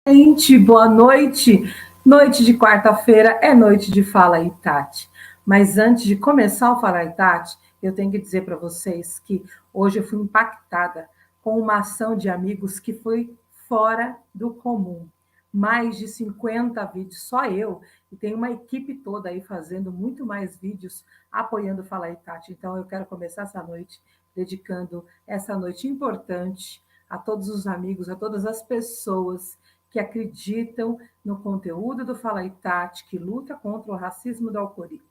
Gente, boa noite. Noite de quarta-feira é noite de Fala aí, Tati. Mas antes de começar o Fala aí, Tati, eu tenho que dizer para vocês que hoje eu fui impactada com uma ação de amigos que foi fora do comum. Mais de 50 vídeos, só eu, e tem uma equipe toda aí fazendo muito mais vídeos apoiando o Fala aí, Tati. Então eu quero começar essa noite dedicando essa noite importante a todos os amigos, a todas as pessoas que acreditam no conteúdo do Fala Itati, que luta contra o racismo do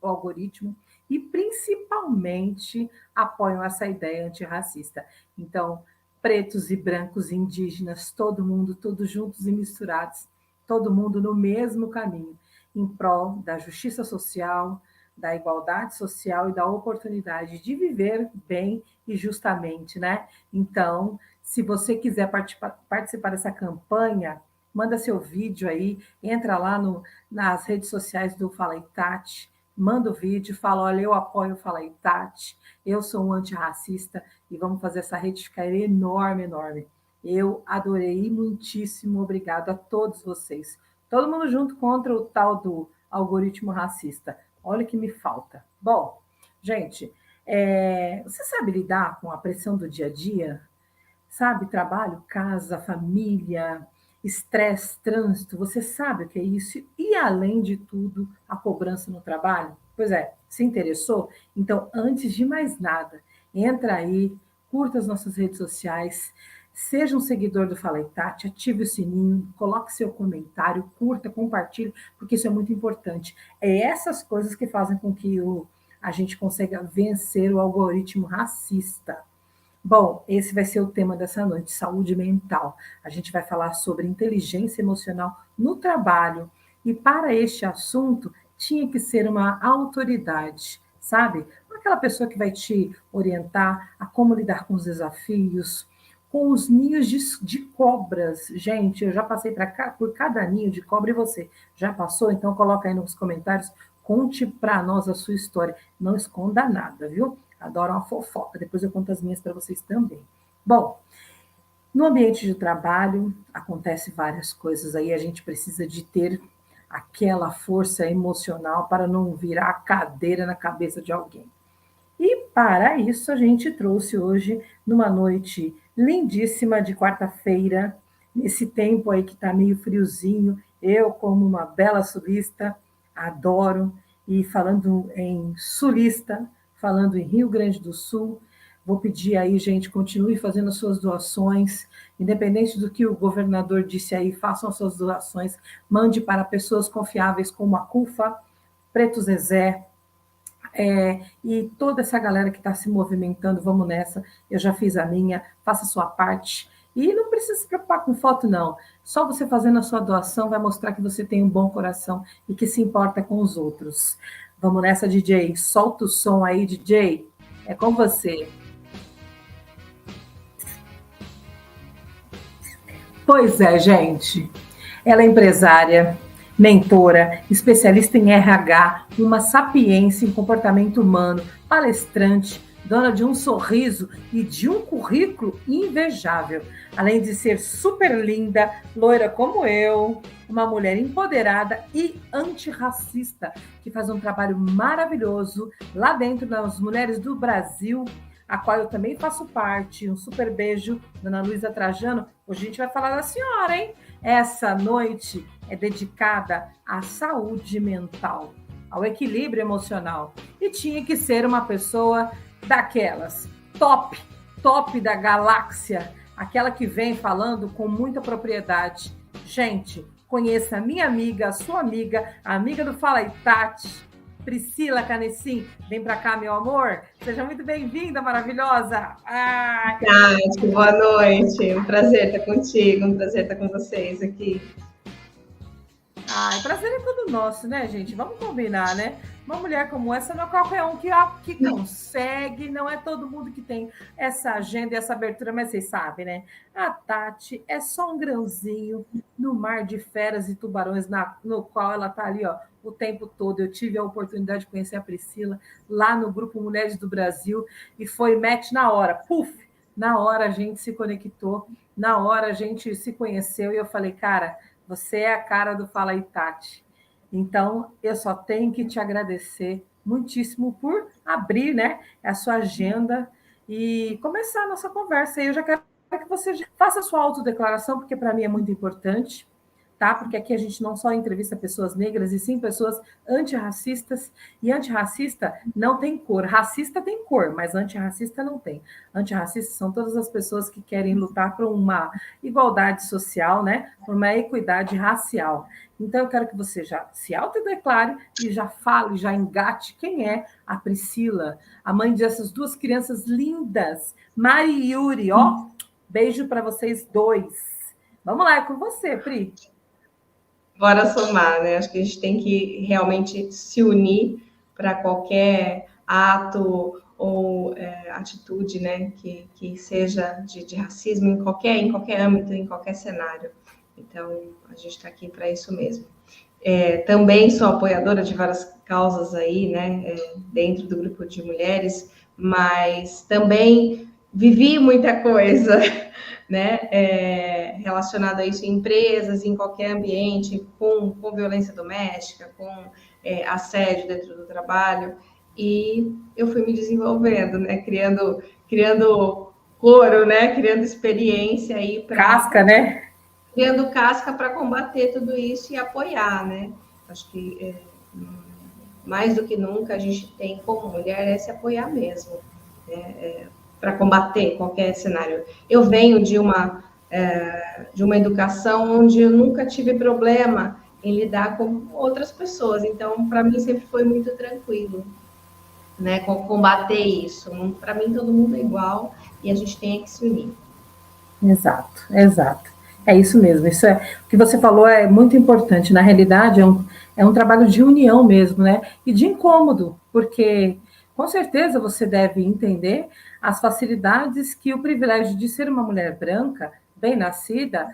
algoritmo e principalmente apoiam essa ideia antirracista. Então, pretos e brancos, indígenas, todo mundo, todos juntos e misturados, todo mundo no mesmo caminho, em prol da justiça social, da igualdade social e da oportunidade de viver bem e justamente, né? Então, se você quiser participar dessa campanha, manda seu vídeo aí, entra lá nas redes sociais do Fala Itati, manda o vídeo, fala, olha, eu apoio o Fala Itati, eu sou um antirracista e vamos fazer essa rede ficar enorme, enorme. Eu adorei muitíssimo, obrigado a todos vocês. Todo mundo junto contra o tal do algoritmo racista. Olha o que me falta. Bom, gente, você sabe lidar com a pressão do dia a dia? Sabe, trabalho, casa, família, estresse, trânsito, você sabe o que é isso? E, além de tudo, a cobrança no trabalho? Pois é, se interessou? Então, antes de mais nada, entra aí, curta as nossas redes sociais, seja um seguidor do Fala Itati, ative o sininho, coloque seu comentário, curta, compartilhe, porque isso é muito importante. É essas coisas que fazem com que a gente consiga vencer o algoritmo racista. Bom, esse vai ser o tema dessa noite, saúde mental. A gente vai falar sobre inteligência emocional no trabalho. E para este assunto, tinha que ser uma autoridade, sabe? Aquela pessoa que vai te orientar a como lidar com os desafios, com os ninhos de cobras. Gente, eu já passei por cada ninho de cobra e você já passou? Então coloca aí nos comentários, conte para nós a sua história. Não esconda nada, viu? Adoro uma fofoca, depois eu conto as minhas para vocês também. Bom, no ambiente de trabalho acontece várias coisas aí, a gente precisa de ter aquela força emocional para não virar a cadeira na cabeça de alguém. E para isso a gente trouxe hoje, numa noite lindíssima de quarta-feira, nesse tempo aí que está meio friozinho, eu como uma bela sulista, adoro, e falando em sulista, falando em Rio Grande do Sul, vou pedir aí, gente, continue fazendo as suas doações, independente do que o governador disse aí, façam as suas doações, mande para pessoas confiáveis como a CUFA, Preto Zezé, e toda essa galera que está se movimentando, vamos nessa. Eu já fiz a minha, faça a sua parte. E não precisa se preocupar com foto, não. Só você fazendo a sua doação vai mostrar que você tem um bom coração e que se importa com os outros. Vamos nessa, DJ. Solta o som aí, DJ. É com você. Pois é, gente. Ela é empresária, mentora, especialista em RH, uma sapiência em comportamento humano, palestrante, dona de um sorriso e de um currículo invejável. Além de ser super linda, loira como eu, uma mulher empoderada e antirracista, que faz um trabalho maravilhoso lá dentro das Mulheres do Brasil, a qual eu também faço parte. Um super beijo, dona Luísa Trajano. Hoje a gente vai falar da senhora, hein? Essa noite é dedicada à saúde mental, ao equilíbrio emocional. E tinha que ser uma pessoa daquelas, top, top da galáxia, aquela que vem falando com muita propriedade. Gente, conheça a minha amiga, a sua amiga, a amiga do Fala Itati, Priscila Canessim. Vem para cá, meu amor. Seja muito bem-vinda, maravilhosa. Tati, boa noite. Um prazer estar contigo, um prazer estar com vocês aqui. Ai, prazer é todo nosso, né, gente? Vamos combinar, né? Uma mulher como essa não é qualquer um que consegue, não é todo mundo que tem essa agenda e essa abertura, mas vocês sabem, né? A Tati é só um grãozinho no mar de feras e tubarões no qual ela tá ali, ó, o tempo todo. Eu tive a oportunidade de conhecer a Priscila lá no Grupo Mulheres do Brasil e foi match na hora. Puf! Na hora a gente se conectou, na hora a gente se conheceu e eu falei, cara, Você é a cara do Fala aí, Tati. Então, eu só tenho que te agradecer muitíssimo por abrir, né, a sua agenda e começar a nossa conversa. Eu já quero que você faça a sua autodeclaração, porque para mim é muito importante, tá? Porque aqui a gente não só entrevista pessoas negras, e sim pessoas antirracistas. E antirracista não tem cor. Racista tem cor, mas antirracista não tem. Antirracistas são todas as pessoas que querem lutar por uma igualdade social, né? Por uma equidade racial. Então, eu quero que você já se autodeclare e já fale, já engate quem é a Priscila, a mãe dessas duas crianças lindas, Mari e Yuri. Ó, beijo para vocês dois. Vamos lá, é com você, Pri. Bora somar, né? Acho que a gente tem que realmente se unir para qualquer ato ou atitude, né, que seja de racismo em qualquer âmbito, em qualquer cenário. Então, a gente está aqui para isso mesmo. Também sou apoiadora de várias causas aí, né, dentro do grupo de mulheres, mas também vivi muita coisa, né, relacionada a isso em empresas, em qualquer ambiente, com violência doméstica, com assédio dentro do trabalho, e eu fui me desenvolvendo, né, criando couro, né, criando experiência aí para Casca, né? criando casca para combater tudo isso e apoiar, né? Acho que mais do que nunca a gente tem como mulher é se apoiar mesmo, né? Para combater qualquer cenário. Eu venho de uma educação onde eu nunca tive problema em lidar com outras pessoas, então para mim sempre foi muito tranquilo, né? Combater isso. Para mim todo mundo é igual e a gente tem que se unir. Exato, exato. É isso mesmo. Isso é o que você falou é muito importante. Na realidade, é um trabalho de união mesmo, né? E de incômodo, porque com certeza você deve entender as facilidades que o privilégio de ser uma mulher branca, bem nascida,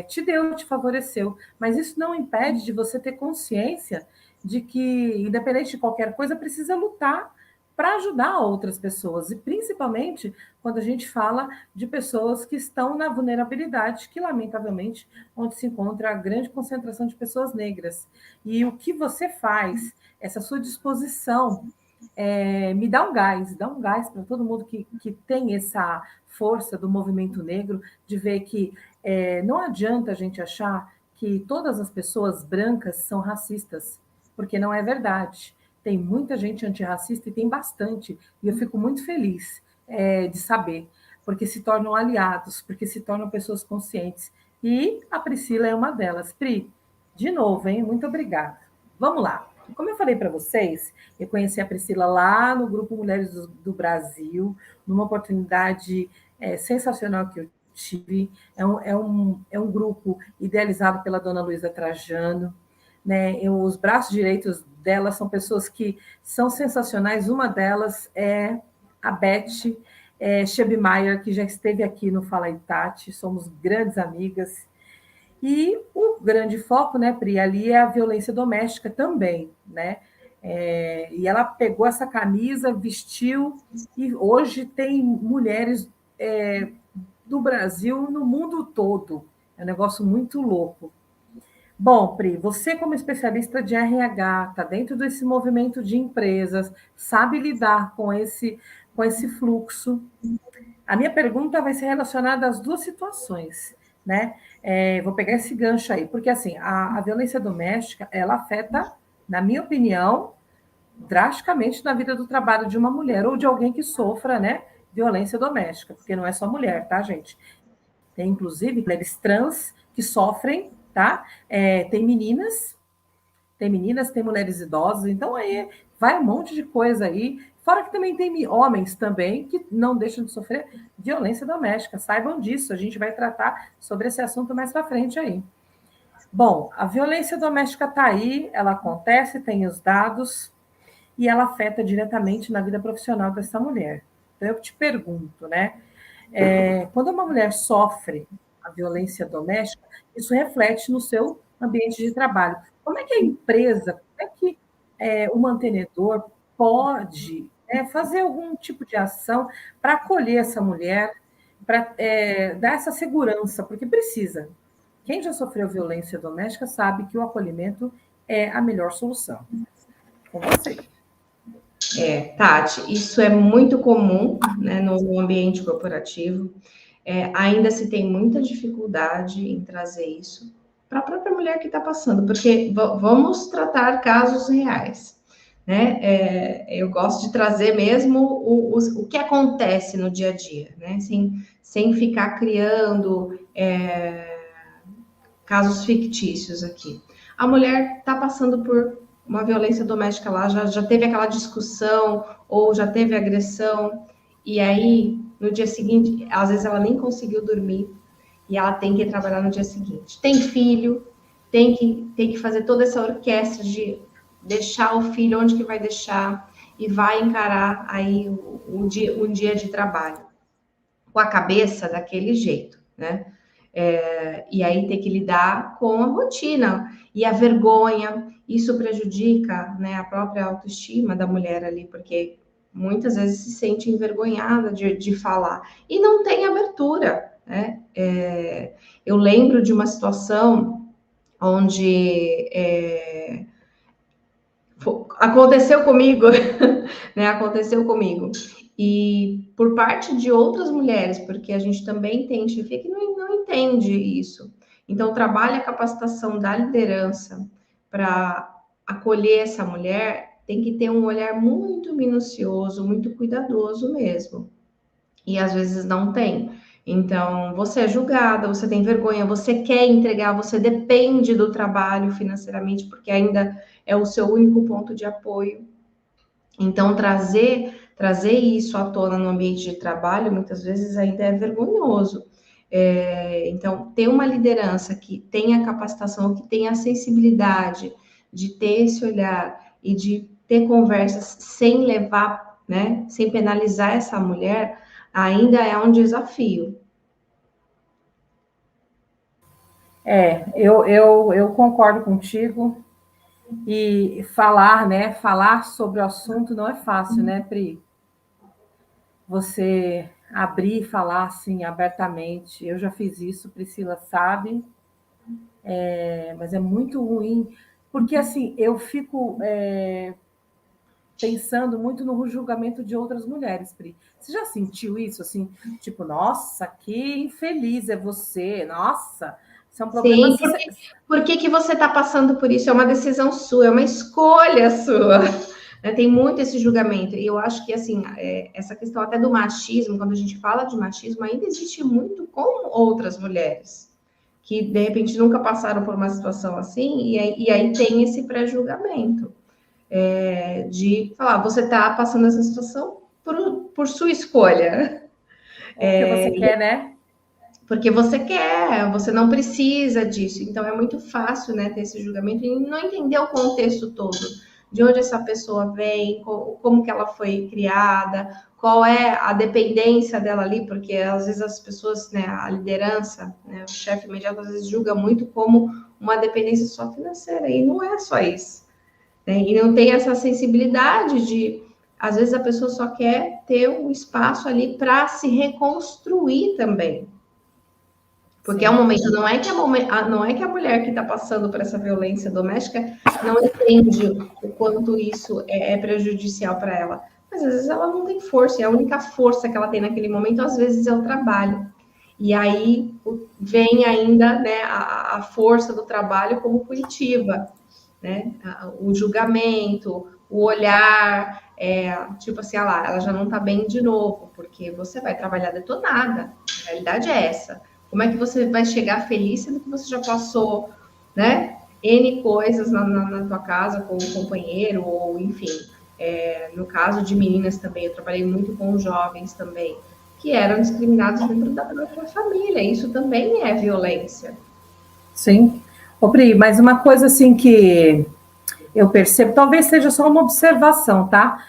te deu, te favoreceu. Mas isso não impede de você ter consciência de que, independente de qualquer coisa, precisa lutar para ajudar outras pessoas, e principalmente quando a gente fala de pessoas que estão na vulnerabilidade, que lamentavelmente onde se encontra a grande concentração de pessoas negras. E o que você faz, essa sua disposição, me dá um gás para todo mundo que tem essa força do movimento negro, de ver que não adianta a gente achar que todas as pessoas brancas são racistas, porque não é verdade. Tem muita gente antirracista e tem bastante, e eu fico muito feliz de saber, porque se tornam aliados, porque se tornam pessoas conscientes. E a Priscila é uma delas. Pri, de novo, hein? Muito obrigada. Vamos lá. Como eu falei para vocês, eu conheci a Priscila lá no Grupo Mulheres do Brasil, numa oportunidade sensacional que eu tive. É um grupo idealizado pela dona Luísa Trajano. Né? Os braços direitos dela são pessoas que são sensacionais. Uma delas é a Beth Schebmeier, que já esteve aqui no Fala Itati, somos grandes amigas. E o grande foco, né, Pri, ali é a violência doméstica também, né? E ela pegou essa camisa, vestiu, e hoje tem mulheres do Brasil no mundo todo. É um negócio muito louco. Bom, Pri, você como especialista de RH, está dentro desse movimento de empresas, sabe lidar com esse fluxo. A minha pergunta vai ser relacionada às duas situações, né? Vou pegar esse gancho aí, porque assim, a violência doméstica, ela afeta, na minha opinião, drasticamente na vida do trabalho de uma mulher ou de alguém que sofra, né, violência doméstica, porque não é só mulher, tá, gente? Tem, inclusive, mulheres trans que sofrem, tá? Tem meninas, tem mulheres idosas, então aí vai um monte de coisa aí. Fora que também tem homens também que não deixam de sofrer violência doméstica. Saibam disso, a gente vai tratar sobre esse assunto mais para frente aí. Bom, a violência doméstica está aí, ela acontece, tem os dados, e ela afeta diretamente na vida profissional dessa mulher. Então, eu te pergunto, né? Quando uma mulher sofre a violência doméstica, isso reflete no seu ambiente de trabalho. Como é que a empresa, como é que o mantenedor pode fazer algum tipo de ação para acolher essa mulher, para dar essa segurança, porque precisa. Quem já sofreu violência doméstica sabe que o acolhimento é a melhor solução. Com você. Tati, isso é muito comum, né, no ambiente corporativo. Ainda se tem muita dificuldade em trazer isso para a própria mulher que está passando, porque vamos tratar casos reais, né? Eu gosto de trazer mesmo o que acontece no dia a dia, né? Sem ficar criando casos fictícios aqui. A mulher está passando por uma violência doméstica lá, já teve aquela discussão ou já teve agressão, e aí no dia seguinte, às vezes ela nem conseguiu dormir e ela tem que trabalhar no dia seguinte. Tem filho, tem que fazer toda essa orquestra de deixar o filho onde que vai deixar e vai encarar aí um dia de trabalho com a cabeça daquele jeito, né? E aí ter que lidar com a rotina e a vergonha. Isso prejudica, né, a própria autoestima da mulher ali, porque muitas vezes se sente envergonhada de falar e não tem abertura, né? Eu lembro de uma situação onde aconteceu comigo, né? Aconteceu comigo. E por parte de outras mulheres, porque a gente também tem chefia que não entende isso. Então, trabalha a capacitação da liderança para acolher essa mulher, tem que ter um olhar muito minucioso, muito cuidadoso mesmo. E às vezes não tem. Então, você é julgada, você tem vergonha, você quer entregar, você depende do trabalho financeiramente, porque ainda é o seu único ponto de apoio. Então, trazer isso à tona no ambiente de trabalho, muitas vezes ainda é vergonhoso. Então, ter uma liderança que tenha capacitação, que tenha a sensibilidade de ter esse olhar e de ter conversas sem levar, né, sem penalizar essa mulher, ainda é um desafio. Eu concordo contigo. E falar, né? Falar sobre o assunto não é fácil, né, Pri? Você abrir e falar assim abertamente. Eu já fiz isso, Priscila sabe, mas é muito ruim, porque assim eu fico pensando muito no julgamento de outras mulheres, Pri. Você já sentiu isso assim? Tipo, nossa, que infeliz é você, nossa, isso é um problema. Sim, por que você está passando por isso? É uma decisão sua, é uma escolha sua. Né? Tem muito esse julgamento. E eu acho que, assim, essa questão até do machismo, quando a gente fala de machismo, ainda existe muito com outras mulheres, que, de repente, nunca passaram por uma situação assim, e aí tem esse pré-julgamento. De falar, você está passando essa situação por sua escolha. Porque você quer, né? Porque você quer, você não precisa disso. Então é muito fácil, né, ter esse julgamento e não entender o contexto todo, de onde essa pessoa vem, como que ela foi criada, qual é a dependência dela ali, porque às vezes as pessoas, né, a liderança, né, o chefe imediato às vezes julga muito como uma dependência só financeira e não é só isso, né? E não tem essa sensibilidade de, às vezes a pessoa só quer ter um espaço ali para se reconstruir também. Porque é um momento, não é que a mulher que está passando por essa violência doméstica não entende o quanto isso é prejudicial para ela. Mas às vezes ela não tem força, e a única força que ela tem naquele momento, às vezes, é o trabalho. E aí vem ainda, né, a força do trabalho como punitiva, né? O julgamento, o olhar, tipo assim, ela já não está bem de novo, porque você vai trabalhar detonada. A realidade é essa. Como é que você vai chegar feliz sendo que você já passou, né? N coisas na tua casa com um companheiro, ou enfim. No caso de meninas também, eu trabalhei muito com jovens também, que eram discriminados dentro da própria família. Isso também é violência. Sim. Ô, Pri, mas uma coisa assim que eu percebo, talvez seja só uma observação, tá?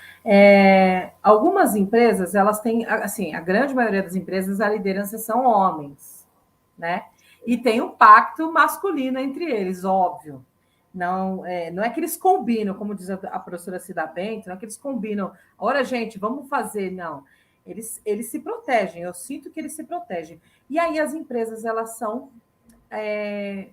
Algumas empresas, elas têm, assim, a grande maioria das empresas, a liderança são homens, né? E tem um pacto masculino entre eles, óbvio. Não é que eles combinam, como diz a professora Cida Bento, não é que eles combinam, olha, gente, vamos fazer, não. Eles se protegem, eu sinto que eles se protegem. E aí as empresas, elas são a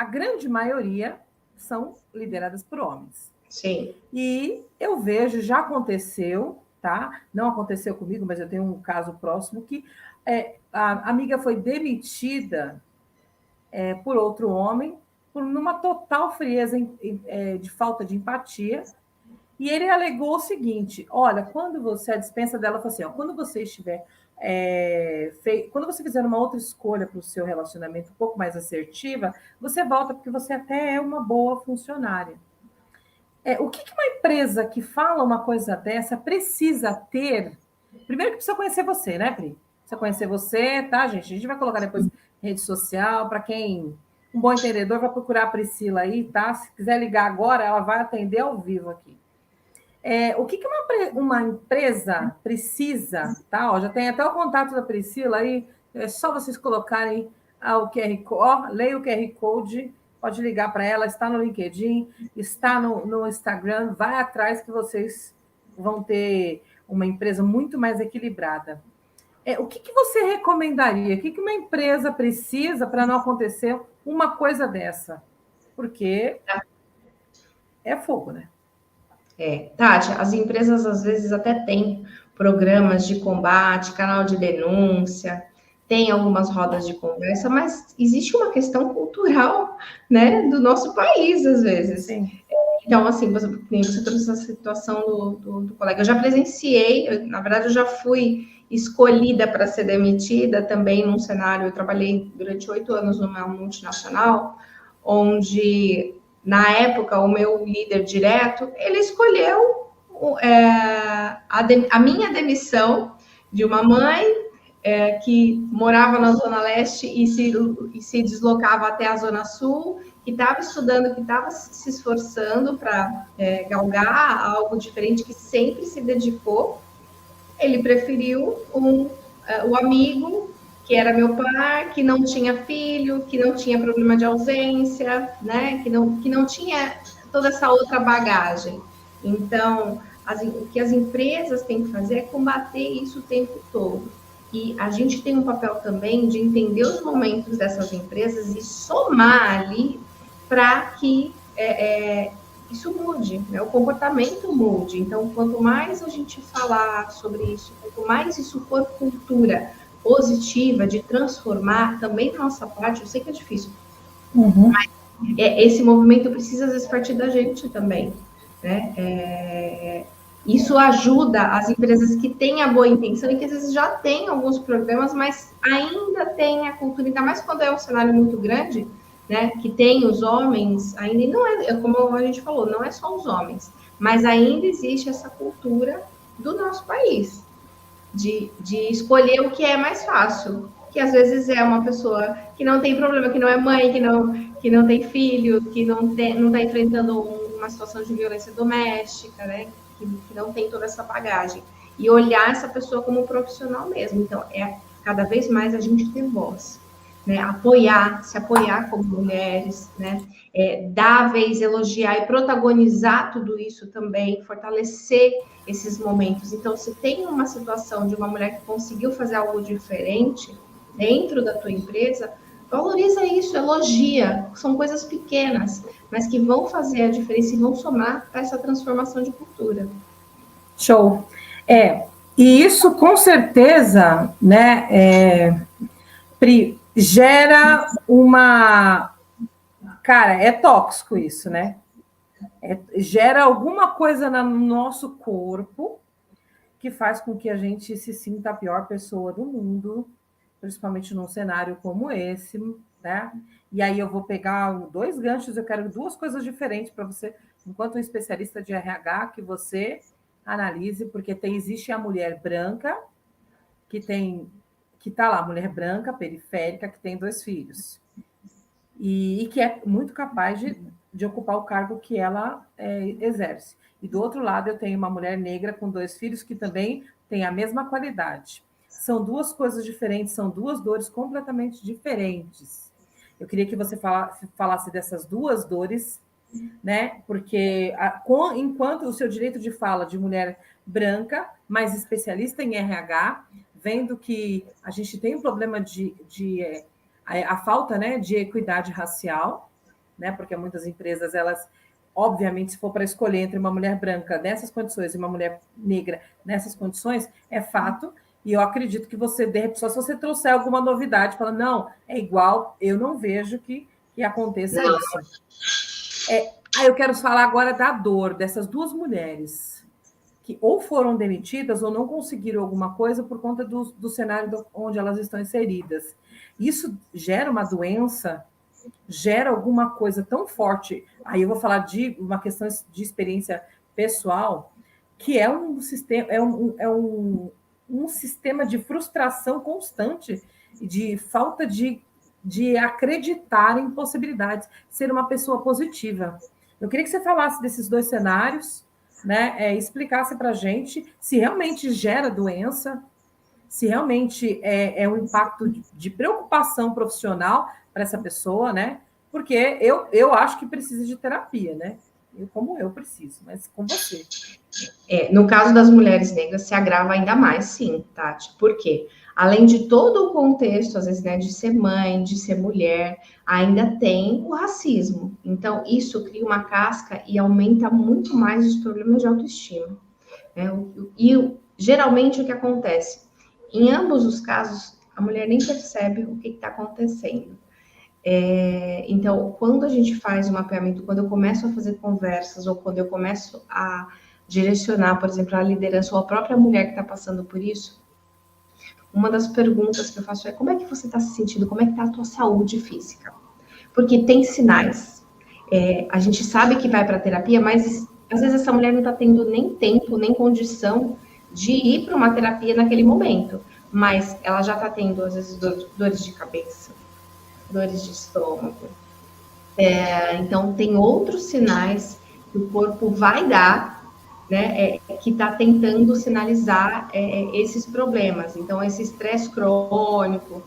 grande maioria são lideradas por homens. Sim. E eu vejo, já aconteceu, tá? Não aconteceu comigo, mas eu tenho um caso próximo que a amiga foi demitida por outro homem, numa total frieza de falta de empatia. E ele alegou o seguinte: olha, quando você, a dispensa dela falou assim, ó, quando você estiver quando você fizer uma outra escolha para o seu relacionamento um pouco mais assertiva, você volta, porque você até é uma boa funcionária. O que uma empresa que fala uma coisa dessa precisa ter? Primeiro que precisa conhecer você, né, Pri? Precisa conhecer você, tá, gente? A gente vai colocar depois rede social, para quem um bom entendedor vai procurar a Priscila aí, tá? Se quiser ligar agora, ela vai atender ao vivo aqui. O que uma empresa precisa, tá? Ó, já tem até o contato da Priscila aí, é só vocês colocarem o QR Code, leia o QR Code, pode ligar para ela, está no LinkedIn, está no Instagram, vai atrás que vocês vão ter uma empresa muito mais equilibrada. O que você recomendaria? O que uma empresa precisa para não acontecer uma coisa dessa? Porque é fogo, né? Tati, as empresas às vezes até têm programas de combate, canal de denúncia, tem algumas rodas de conversa, mas existe uma questão cultural, né, do nosso país, às vezes. Sim. Então, assim, você trouxe essa situação do colega. Eu já presenciei, na verdade, eu já fui escolhida para ser demitida também num cenário. Eu trabalhei durante 8 anos numa multinacional, onde, na época, o meu líder direto, ele escolheu a minha demissão de uma mãe que morava na Zona Leste e se deslocava até a Zona Sul, que estava estudando, que estava se esforçando para galgar algo diferente, que sempre se dedicou. Ele preferiu o amigo, que era meu pai, que não tinha filho, que não tinha problema de ausência, né? que não tinha toda essa outra bagagem. Então, o que as empresas têm que fazer é combater isso o tempo todo. E a gente tem um papel também de entender os momentos dessas empresas e somar ali para que isso mude, né? O comportamento mude. Então, quanto mais a gente falar sobre isso, quanto mais isso for cultura positiva de transformar, também da nossa parte, eu sei que é difícil, mas esse movimento precisa às vezes partir da gente também, né? Isso ajuda as empresas que têm a boa intenção e que às vezes já têm alguns programas, mas ainda tem a cultura, ainda mais quando é um cenário muito grande, né? Que tem os homens, ainda não como a gente falou, não é só os homens, mas ainda existe essa cultura do nosso país de escolher o que é mais fácil, que às vezes é uma pessoa que não tem problema, que não é mãe, que não tem filho, que não está enfrentando uma situação de violência doméstica, né? Que não tem toda essa bagagem. E olhar essa pessoa como profissional mesmo. Então, cada vez mais a gente ter voz, né? Se apoiar como mulheres, né? Dar a vez, elogiar e protagonizar tudo isso também, fortalecer esses momentos. Então, se tem uma situação de uma mulher que conseguiu fazer algo diferente dentro da tua empresa, valoriza isso, elogia. São coisas pequenas, mas que vão fazer a diferença e vão somar para essa transformação de cultura. Show. E isso com certeza, né, Pri, gera uma... Cara, é tóxico isso, né? Gera alguma coisa no nosso corpo que faz com que a gente se sinta a pior pessoa do mundo, principalmente num cenário como esse, né? E aí eu vou pegar 2 ganchos, eu quero 2 coisas diferentes para você, enquanto um especialista de RH, que você analise, porque existe a mulher branca, que está lá, mulher branca, periférica, que tem 2 filhos. E que é muito capaz de ocupar o cargo que ela exerce. E do outro lado, eu tenho uma mulher negra com 2 filhos que também tem a mesma qualidade. São 2 coisas diferentes, são 2 dores completamente diferentes. Eu queria que você falasse dessas 2 dores, né? Porque enquanto o seu direito de fala de mulher branca, mais especialista em RH, vendo que a gente tem um problema de a falta, né, de equidade racial, né, porque muitas empresas, elas, obviamente, se for para escolher entre uma mulher branca nessas condições e uma mulher negra nessas condições, é fato, e eu acredito que você, de repente, só se você trouxer alguma novidade, fala, não, é igual, eu não vejo que aconteça isso. Aí eu quero falar agora da dor dessas duas mulheres, que ou foram demitidas ou não conseguiram alguma coisa por conta do cenário onde elas estão inseridas. Isso gera uma doença, gera alguma coisa tão forte. Aí eu vou falar de uma questão de experiência pessoal, que é um sistema, um sistema de frustração constante, de falta de acreditar em possibilidades, ser uma pessoa positiva. Eu queria que você falasse desses dois cenários, né? Explicasse para a gente se realmente gera doença, se realmente é um impacto de preocupação profissional para essa pessoa, né? Porque eu acho que precisa de terapia, né? Como eu preciso, mas com você. No caso das mulheres negras, se agrava ainda mais, sim, Tati. Por quê? Além de todo o contexto, às vezes, né, de ser mãe, de ser mulher, ainda tem o racismo. Então, isso cria uma casca e aumenta muito mais os problemas de autoestima. Né? E geralmente o que acontece? Em ambos os casos, a mulher nem percebe o que está acontecendo. Então, quando a gente faz o mapeamento, quando eu começo a fazer conversas, ou quando eu começo a direcionar, por exemplo, a liderança ou a própria mulher que está passando por isso, uma das perguntas que eu faço é como é que você está se sentindo, como é que está a tua saúde física? Porque tem sinais. A gente sabe que vai para terapia, mas às vezes essa mulher não está tendo nem tempo, nem condição de ir para uma terapia naquele momento, mas ela já está tendo, às vezes, dores de cabeça, dores de estômago. Então, tem outros sinais que o corpo vai dar, né, que está tentando sinalizar esses problemas. Então, esse estresse crônico,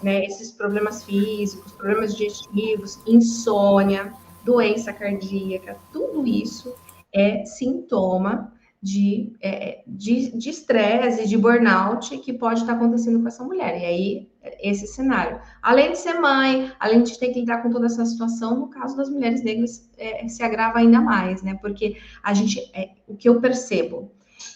né, esses problemas físicos, problemas digestivos, insônia, doença cardíaca, tudo isso é sintoma de estresse, de burnout que pode estar acontecendo com essa mulher. E aí, esse cenário. Além de ser mãe, além de ter que lidar com toda essa situação, no caso das mulheres negras, se agrava ainda mais, né? Porque o que eu percebo,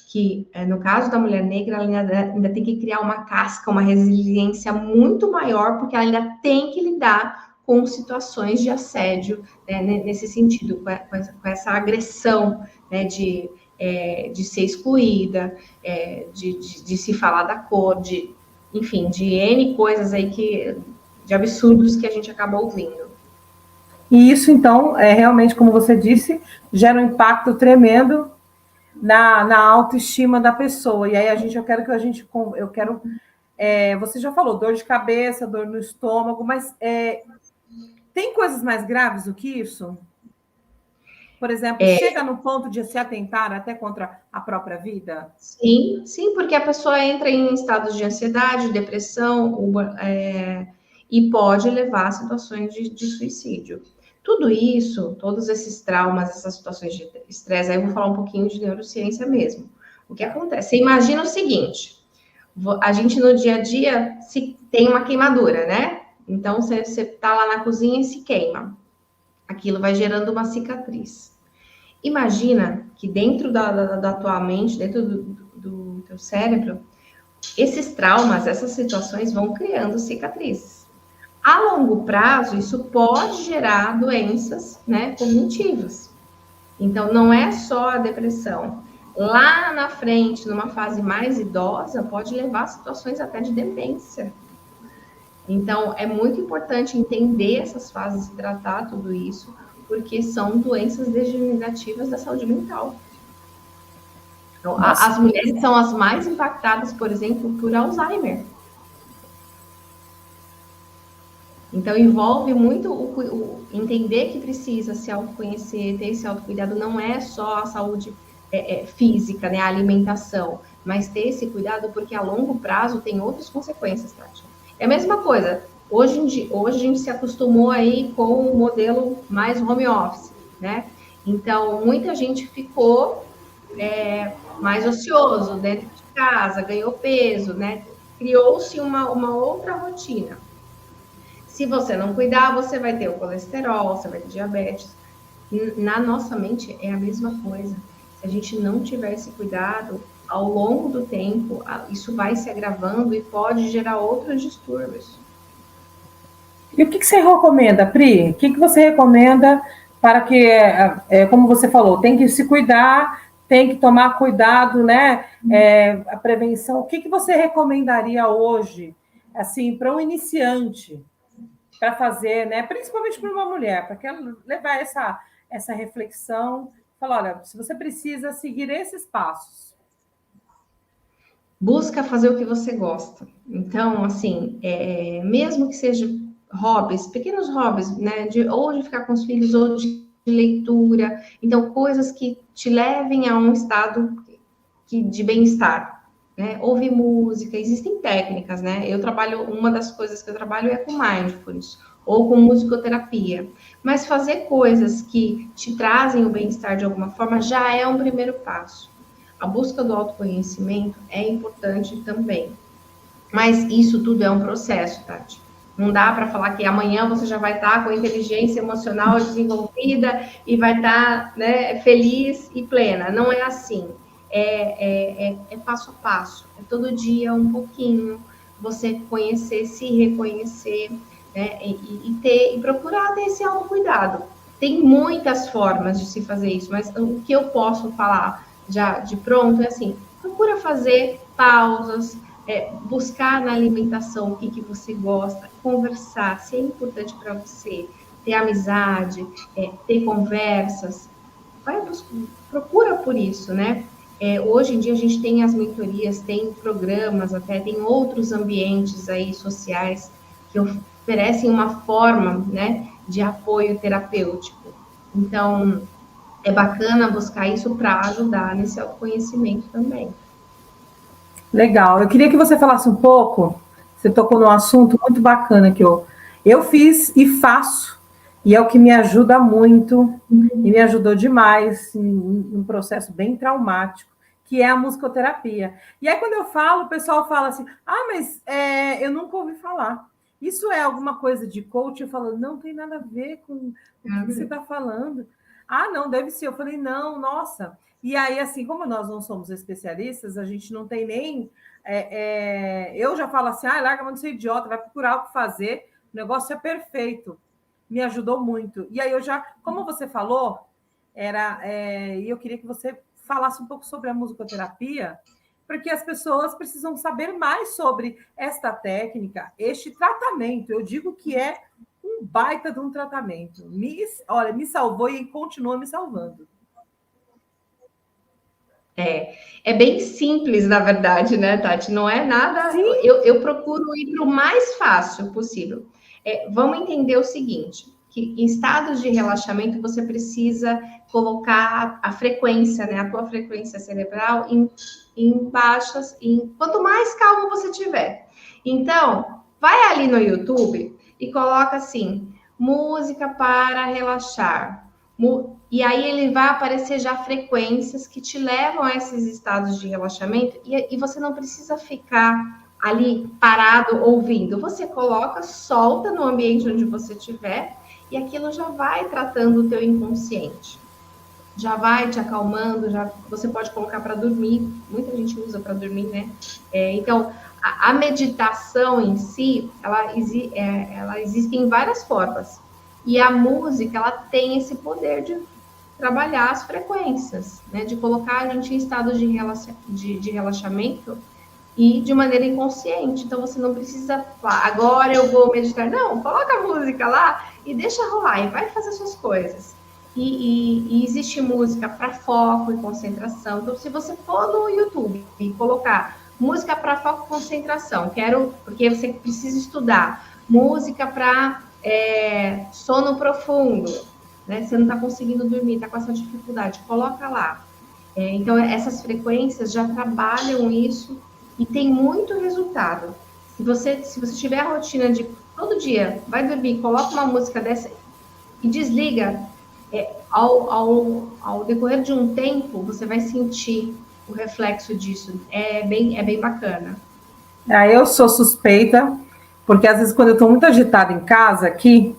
que no caso da mulher negra, ela ainda tem que criar uma casca, uma resiliência muito maior, porque ela ainda tem que lidar com situações de assédio, né, nesse sentido, com essa agressão, né, de ser excluída, de se falar da cor, enfim, de N coisas aí de absurdos que a gente acaba ouvindo. E isso, então, realmente, como você disse, gera um impacto tremendo na autoestima da pessoa. E aí eu quero, você já falou, dor de cabeça, dor no estômago, mas tem coisas mais graves do que isso? Por exemplo, chega no ponto de se atentar até contra a própria vida? Sim, porque a pessoa entra em estados de ansiedade, depressão, e pode levar a situações de suicídio. Tudo isso, todos esses traumas, essas situações de estresse, aí eu vou falar um pouquinho de neurociência mesmo. O que acontece? Você imagina o seguinte, a gente no dia a dia tem uma queimadura, né? Então, você está lá na cozinha e se queima. Aquilo vai gerando uma cicatriz. Imagina que dentro da tua mente, dentro do teu cérebro, esses traumas, essas situações vão criando cicatrizes. A longo prazo, isso pode gerar doenças, né, cognitivas. Então, não é só a depressão. Lá na frente, numa fase mais idosa, pode levar a situações até de demência. Então, é muito importante entender essas fases e tratar tudo isso, porque são doenças degenerativas da saúde mental. Então, as mulheres são as mais impactadas, por exemplo, por Alzheimer. Então, envolve muito o entender que precisa se autoconhecer, ter esse autocuidado. Não é só a saúde física, né, a alimentação, mas ter esse cuidado, porque a longo prazo tem outras consequências, Tati. É a mesma coisa. Hoje a gente se acostumou aí com o modelo mais home office, né? Então, muita gente ficou mais ocioso dentro de casa, ganhou peso, né? Criou-se uma outra rotina. Se você não cuidar, você vai ter o colesterol, você vai ter diabetes. Na nossa mente é a mesma coisa. Se a gente não tiver esse cuidado, ao longo do tempo, isso vai se agravando e pode gerar outros distúrbios. E o que você recomenda, Pri? O que você recomenda para que, como você falou, tem que se cuidar, tem que tomar cuidado, né? A prevenção. O que você recomendaria hoje, assim, para um iniciante, para fazer, né? Principalmente para uma mulher, para que ela levar essa reflexão, falar, olha, se você precisa seguir esses passos. Busca fazer o que você gosta. Então, assim, mesmo que seja hobbies, pequenos hobbies, né? Ou de ficar com os filhos, ou de leitura. Então, coisas que te levem a um estado de bem-estar, né? Ouvir música, existem técnicas, né? Uma das coisas que eu trabalho é com mindfulness ou com musicoterapia. Mas fazer coisas que te trazem o bem-estar de alguma forma já é um primeiro passo. A busca do autoconhecimento é importante também. Mas isso tudo é um processo, Tati. Não dá para falar que amanhã você já vai estar com a inteligência emocional desenvolvida e vai estar, né, feliz e plena. Não é assim. É passo a passo. É todo dia um pouquinho. Você conhecer, se reconhecer, né, e procurar ter esse autocuidado. Tem muitas formas de se fazer isso, mas o que eu posso falar já de pronto é assim: procura fazer pausas, buscar na alimentação o que você gosta, conversar, se é importante para você, ter amizade, ter conversas, procura por isso, né? Hoje em dia a gente tem as mentorias, tem programas, até tem outros ambientes aí sociais que oferecem uma forma, né, de apoio terapêutico. Então, é bacana buscar isso para ajudar nesse autoconhecimento também. Legal. Eu queria que você falasse um pouco, você tocou num assunto muito bacana que eu fiz e faço, e é o que me ajuda muito, e me ajudou demais em um processo bem traumático, que é a musicoterapia. E aí, quando eu falo, o pessoal fala assim, mas eu nunca ouvi falar. Isso é alguma coisa de coach? Eu falo, não tem nada a ver com o que você está falando. Ah, não, deve ser. Eu falei, não, nossa. E aí, assim, como nós não somos especialistas, a gente não tem nem... eu já falo assim, larga a mão de ser idiota, vai procurar o que fazer, o negócio é perfeito. Me ajudou muito. E aí eu já, como você falou, e eu queria que você falasse um pouco sobre a musicoterapia, porque as pessoas precisam saber mais sobre esta técnica, este tratamento. Eu digo que é um baita de um tratamento. Me salvou e continua me salvando. É bem simples, na verdade, né, Tati? Não é nada. Eu procuro ir para o mais fácil possível. Vamos entender o seguinte: que em estados de relaxamento você precisa colocar a frequência, né, a tua frequência cerebral em baixas, quanto mais calmo você tiver. Então, vai ali no YouTube e coloca assim: música para relaxar. E aí ele vai aparecer já frequências que te levam a esses estados de relaxamento e você não precisa ficar ali parado ouvindo. Você coloca, solta no ambiente onde você estiver e aquilo já vai tratando o teu inconsciente. Já vai te acalmando, você pode colocar para dormir. Muita gente usa para dormir, né? Então, a meditação em si, ela existe em várias formas. E a música, ela tem esse poder de trabalhar as frequências, né? De colocar a gente em estado de relaxamento e de maneira inconsciente. Então, você não precisa falar, agora eu vou meditar. Não, coloca a música lá e deixa rolar e vai fazer suas coisas. E existe música para foco e concentração. Então, se você for no YouTube e colocar música para foco e concentração, porque você precisa estudar, música para sono profundo, né? Você não está conseguindo dormir, está com essa dificuldade, coloca lá. Então, essas frequências já trabalham isso e tem muito resultado. Se você tiver a rotina de todo dia, vai dormir, coloca uma música dessa e desliga, ao decorrer de um tempo, você vai sentir o reflexo disso. É bem bacana. Eu sou suspeita, Porque às vezes quando eu estou muito agitada em casa aqui,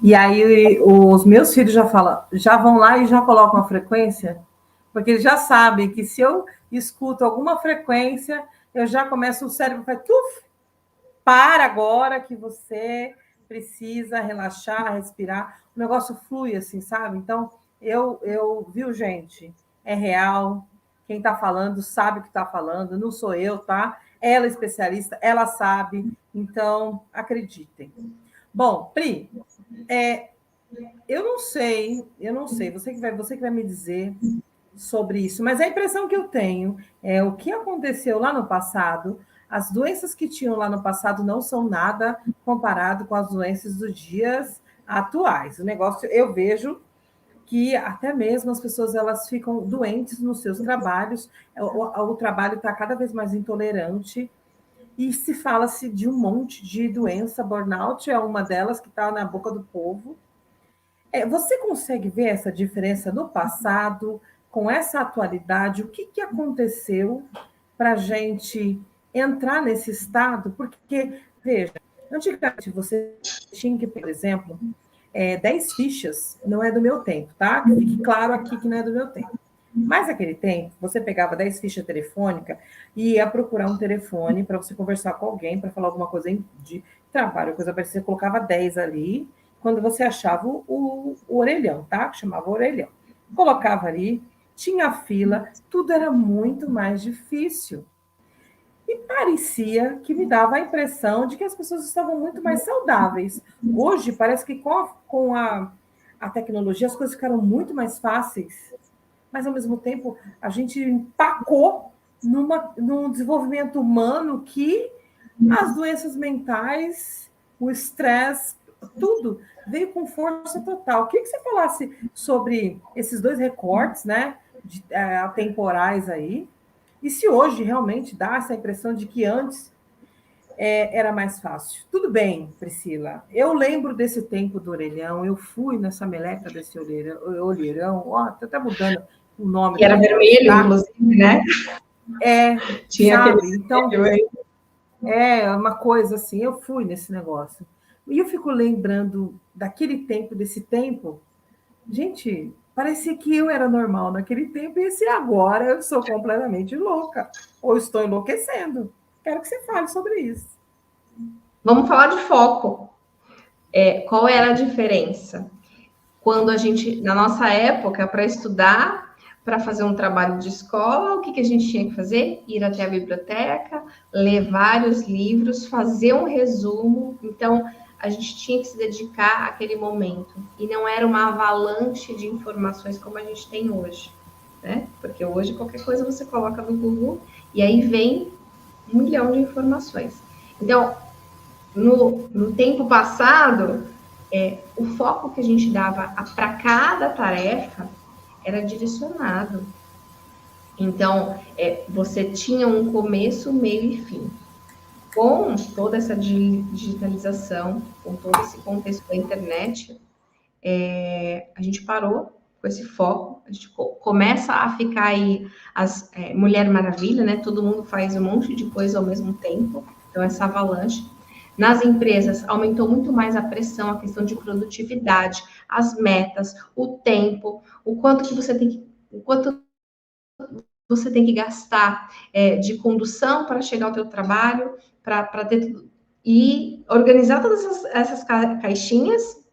e aí os meus filhos já falam, já vão lá e já colocam a frequência, porque eles já sabem que se eu escuto alguma frequência, eu já começo, o cérebro faz tuf, para agora que você precisa relaxar, respirar. O negócio flui assim, sabe? Então, viu, gente? É real. Quem está falando sabe o que está falando, não sou eu, tá? Ela é especialista, ela sabe. Então, acreditem. Bom, Pri, eu não sei, você que vai me dizer sobre isso, mas a impressão que eu tenho é o que aconteceu lá no passado, as doenças que tinham lá no passado não são nada comparado com as doenças dos dias atuais. O negócio, eu vejo que até mesmo as pessoas elas ficam doentes nos seus trabalhos, o trabalho está cada vez mais intolerante, e se fala-se de um monte de doença, burnout é uma delas que está na boca do povo. Você consegue ver essa diferença no passado, com essa atualidade? O que aconteceu para a gente entrar nesse estado? Porque, veja, antigamente você tinha que, por exemplo, 10 fichas, não é do meu tempo, tá? Que fique claro aqui que não é do meu tempo. Mas naquele tempo, você pegava 10 fichas telefônicas e ia procurar um telefone para você conversar com alguém, para falar alguma coisa de trabalho, coisa parecida, você colocava 10 ali, quando você achava o orelhão, tá? Que chamava orelhão. Colocava ali, tinha fila, tudo era muito mais difícil. E parecia que me dava a impressão de que as pessoas estavam muito mais saudáveis. Hoje, parece que a tecnologia as coisas ficaram muito mais fáceis, mas, ao mesmo tempo, a gente empacou num desenvolvimento humano que as doenças mentais, o estresse, tudo veio com força total. Queria que você falasse sobre esses dois recortes, né, atemporais aí, e se hoje realmente dá essa impressão de que antes era mais fácil. Tudo bem, Priscila. Eu lembro desse tempo do orelhão, eu fui nessa meleca desse olheirão, estou até mudando o nome que era vermelho, tá? Inclusive, né? Tinha sabe? Então, uma coisa assim, eu fui nesse negócio. E eu fico lembrando daquele tempo, desse tempo. Gente, parecia que eu era normal naquele tempo, e esse agora eu sou completamente louca. Ou estou enlouquecendo. Quero que você fale sobre isso. Vamos falar de foco. Qual era a diferença? Quando a gente, na nossa época, para estudar, para fazer um trabalho de escola, o que a gente tinha que fazer? Ir até a biblioteca, ler vários livros, fazer um resumo. Então, a gente tinha que se dedicar àquele momento. E não era uma avalanche de informações como a gente tem hoje, né? Porque hoje qualquer coisa você coloca no Google e aí vem 1 milhão de informações. Então, no tempo passado, o foco que a gente dava para cada tarefa era direcionado. Então, você tinha um começo, meio e fim. Com toda essa digitalização, com todo esse contexto da internet, a gente parou com esse foco, a gente começa a ficar aí Mulher Maravilha, né? Todo mundo faz um monte de coisa ao mesmo tempo, então essa avalanche. Nas empresas, aumentou muito mais a pressão, a questão de produtividade, as metas, o tempo, o quanto você tem que gastar de condução para chegar ao teu trabalho, para ter tudo, e organizar todas essas caixinhas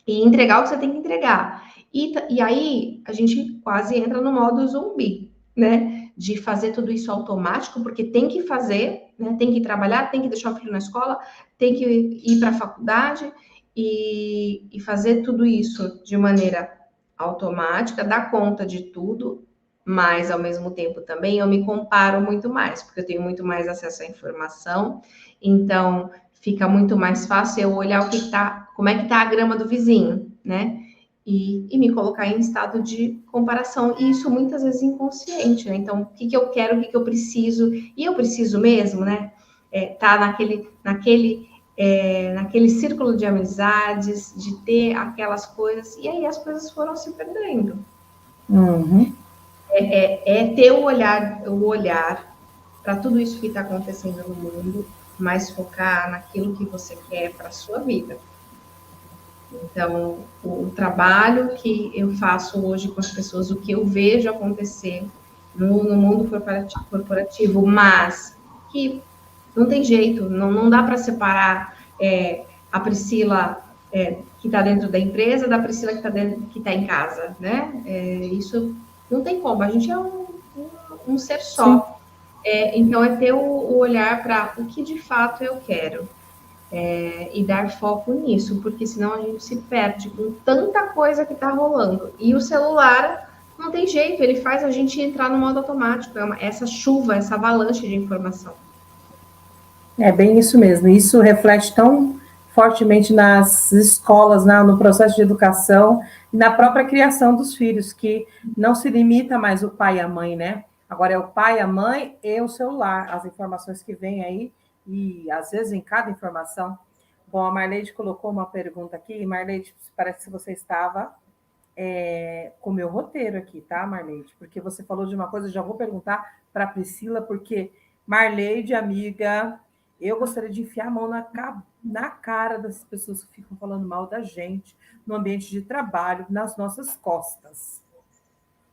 e entregar o que você tem que entregar. E aí, a gente quase entra no modo zumbi, né? De fazer tudo isso automático, porque tem que fazer, né? Tem que trabalhar, tem que deixar o filho na escola, tem que ir para a faculdade e fazer tudo isso de maneira automática, dar conta de tudo, mas ao mesmo tempo também eu me comparo muito mais, porque eu tenho muito mais acesso à informação, então fica muito mais fácil eu olhar como é que tá a grama do vizinho, né? E me colocar em estado de comparação, e isso muitas vezes inconsciente, né? Então, o que eu quero, o que eu preciso, e eu preciso mesmo, né? Tá naquele círculo de amizades, de ter aquelas coisas, e aí as coisas foram se perdendo. Uhum. Ter o olhar para tudo isso que está acontecendo no mundo, mas focar naquilo que você quer para a sua vida. Então, o trabalho que eu faço hoje com as pessoas, o que eu vejo acontecer no mundo corporativo, mas que não tem jeito, não dá para separar a Priscila que está dentro da empresa da Priscila que está em casa, né? Isso não tem como, a gente é um ser só. Então, é ter o olhar para o que de fato eu quero. E dar foco nisso, porque senão a gente se perde com tanta coisa que está rolando. E o celular não tem jeito, ele faz a gente entrar no modo automático, essa chuva, essa avalanche de informação. É bem isso mesmo, isso reflete tão fortemente nas escolas, no processo de educação e na própria criação dos filhos, que não se limita mais o pai e a mãe, né? Agora é o pai, a mãe e o celular, as informações que vêm aí, e às vezes em cada informação. Bom, a Marleide colocou uma pergunta aqui. Marleide, parece que você estava com o meu roteiro aqui, tá, Marleide? Porque você falou de uma coisa, já vou perguntar para a Priscila, porque Marleide, amiga, eu gostaria de enfiar a mão na cara das pessoas que ficam falando mal da gente no ambiente de trabalho, nas nossas costas.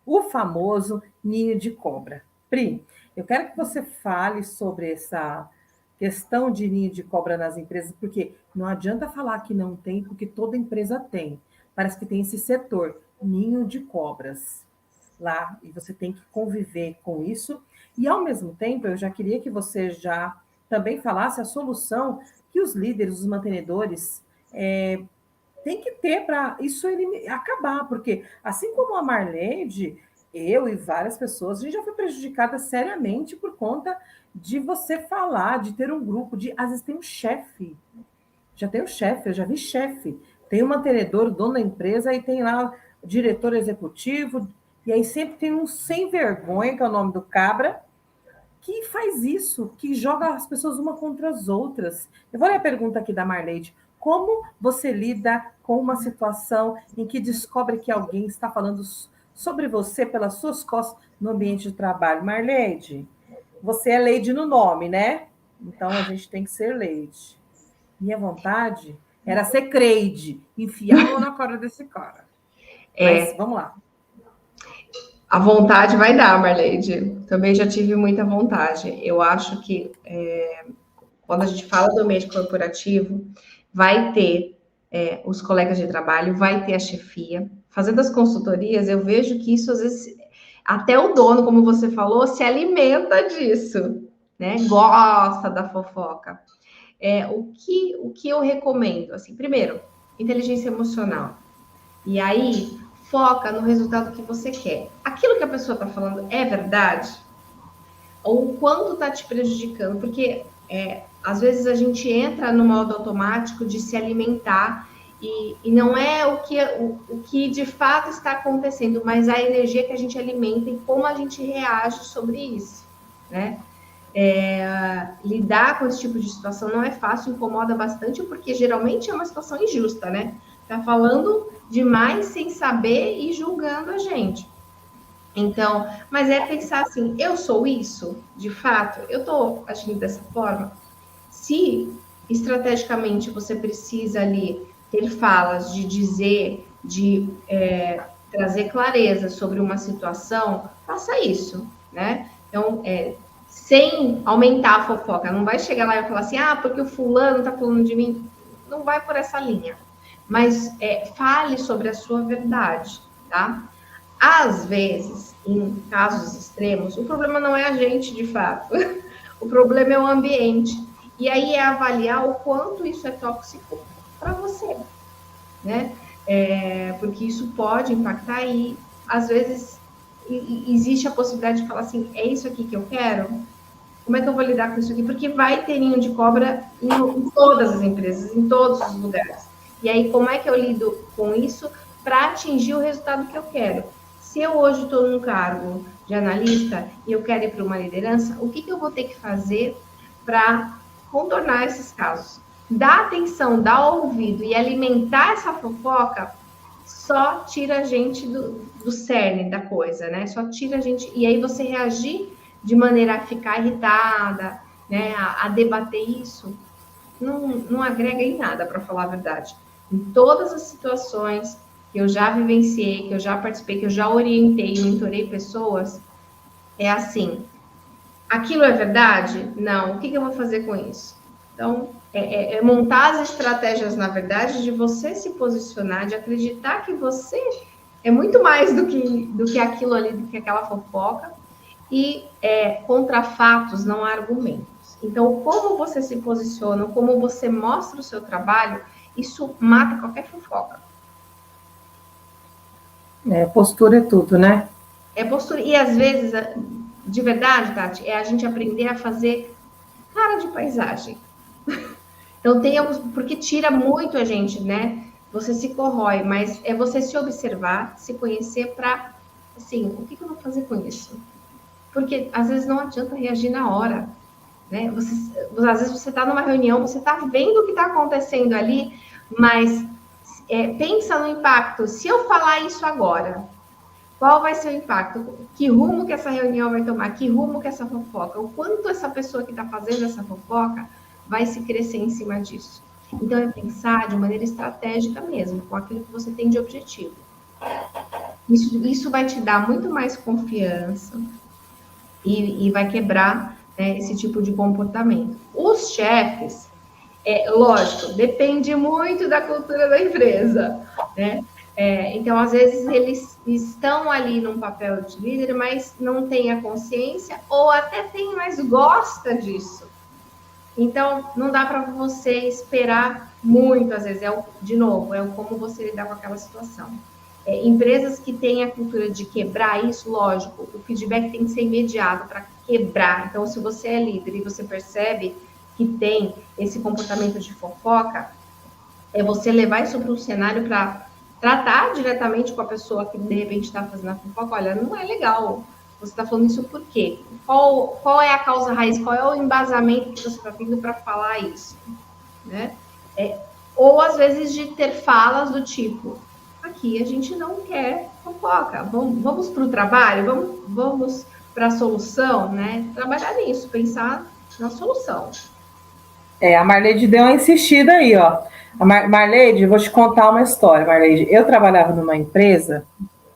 O famoso ninho de cobra. Pri, eu quero que você fale sobre essa questão de ninho de cobra nas empresas, porque não adianta falar que não tem, porque toda empresa tem. Parece que tem esse setor, ninho de cobras lá, e você tem que conviver com isso. E, ao mesmo tempo, eu já queria que você já também falasse a solução que os líderes, os mantenedores, tem que ter para isso acabar, porque assim como a Marleide, eu e várias pessoas, a gente já foi prejudicada seriamente por conta de você falar, de ter um grupo, às vezes tem um chefe, já tem um chefe, eu já vi chefe, tem um mantenedor, o dono da empresa, e tem lá o diretor executivo, e aí sempre tem um sem vergonha, que é o nome do cabra, que faz isso, que joga as pessoas uma contra as outras. Eu vou ler a pergunta aqui da Marleide. Como você lida com uma situação em que descobre que alguém está falando sobre você pelas suas costas no ambiente de trabalho? Marleide, você é Leide no nome, né? Então a gente tem que ser Leide. Minha vontade era ser Creide, enfiar a mão na cara desse cara. Mas vamos lá. A vontade vai dar, Marleide. Também já tive muita vontade. Eu acho que quando a gente fala do ambiente corporativo, vai ter os colegas de trabalho, vai ter a chefia. Fazendo as consultorias, eu vejo que isso, às vezes, até o dono, como você falou, se alimenta disso, né? Gosta da fofoca. O que eu recomendo? Assim, primeiro, inteligência emocional. E aí, foca no resultado que você quer. Aquilo que a pessoa está falando é verdade? Ou o quanto está te prejudicando? Porque às vezes a gente entra no modo automático de se alimentar e não é o que de fato está acontecendo, mas a energia que a gente alimenta e como a gente reage sobre isso, né? Lidar com esse tipo de situação não é fácil, incomoda bastante, porque geralmente é uma situação injusta, né? Tá falando demais sem saber e julgando a gente. Então, mas é pensar assim, eu sou isso, de fato? Eu tô agindo dessa forma? Se estrategicamente você precisa ali ter falas de dizer, de trazer clareza sobre uma situação, faça isso, né? Então, sem aumentar a fofoca, não vai chegar lá e falar assim, porque o fulano tá falando de mim, não vai por essa linha. Mas fale sobre a sua verdade, tá? Às vezes, em casos extremos, o problema não é a gente, de fato. O problema é o ambiente. E aí é avaliar o quanto isso é tóxico para você, né? Porque isso pode impactar e, às vezes, existe a possibilidade de falar assim, é isso aqui que eu quero? Como é que eu vou lidar com isso aqui? Porque vai ter ninho de cobra em todas as empresas, em todos os lugares. E aí, como é que eu lido com isso para atingir o resultado que eu quero? Se eu hoje estou num cargo de analista e eu quero ir para uma liderança, o que eu vou ter que fazer para contornar esses casos? Dar atenção, dar ouvido e alimentar essa fofoca só tira a gente do cerne da coisa, né? Só tira a gente... E aí você reagir de maneira a ficar irritada, né, a debater isso, não agrega em nada, para falar a verdade. Em todas as situações que eu já vivenciei, que eu já participei, que eu já orientei, mentorei pessoas, é assim: aquilo é verdade? Não. O que eu vou fazer com isso? Então, é montar as estratégias, na verdade, de você se posicionar, de acreditar que você é muito mais do que aquilo ali, do que aquela fofoca, e contra fatos não há argumentos. Então, como você se posiciona, como você mostra o seu trabalho, isso mata qualquer fofoca. Postura é tudo, né? É postura. E às vezes, de verdade, Tati, é a gente aprender a fazer cara de paisagem. Então tem alguns, porque tira muito a gente, né? Você se corrói, mas é você se observar, se conhecer para, assim, o que eu vou fazer com isso? Porque às vezes não adianta reagir na hora, né? Às vezes você está numa reunião, você está vendo o que está acontecendo ali, mas pensa no impacto. Se eu falar isso agora, qual vai ser o impacto? Que rumo que essa reunião vai tomar? Que rumo que essa fofoca? O quanto essa pessoa que está fazendo essa fofoca vai se crescer em cima disso? Então, é pensar de maneira estratégica mesmo, com aquilo que você tem de objetivo. Isso vai te dar muito mais confiança e vai quebrar, né, esse tipo de comportamento. Os chefes, lógico, depende muito da cultura da empresa, né? Então, às vezes, eles estão ali num papel de líder, mas não têm a consciência, ou até tem, mas gosta disso. Então, não dá para você esperar muito, às vezes, de novo, como você lidar com aquela situação. Empresas que têm a cultura de quebrar isso, lógico, o feedback tem que ser imediato para quebrar. Então, se você é líder e você percebe que tem esse comportamento de fofoca, é você levar isso para um cenário para tratar diretamente com a pessoa que de repente está fazendo a fofoca. Olha, não é legal. Você está falando isso por quê? Qual é a causa raiz? Qual é o embasamento que você está tendo para falar isso? Né? Ou às vezes de ter falas do tipo: aqui a gente não quer fofoca, vamos para o trabalho, vamos para a solução, né? Trabalhar nisso, pensar na solução. A Marleide deu uma insistida aí, ó. Marleide, vou te contar uma história, Marleide. Eu trabalhava numa empresa,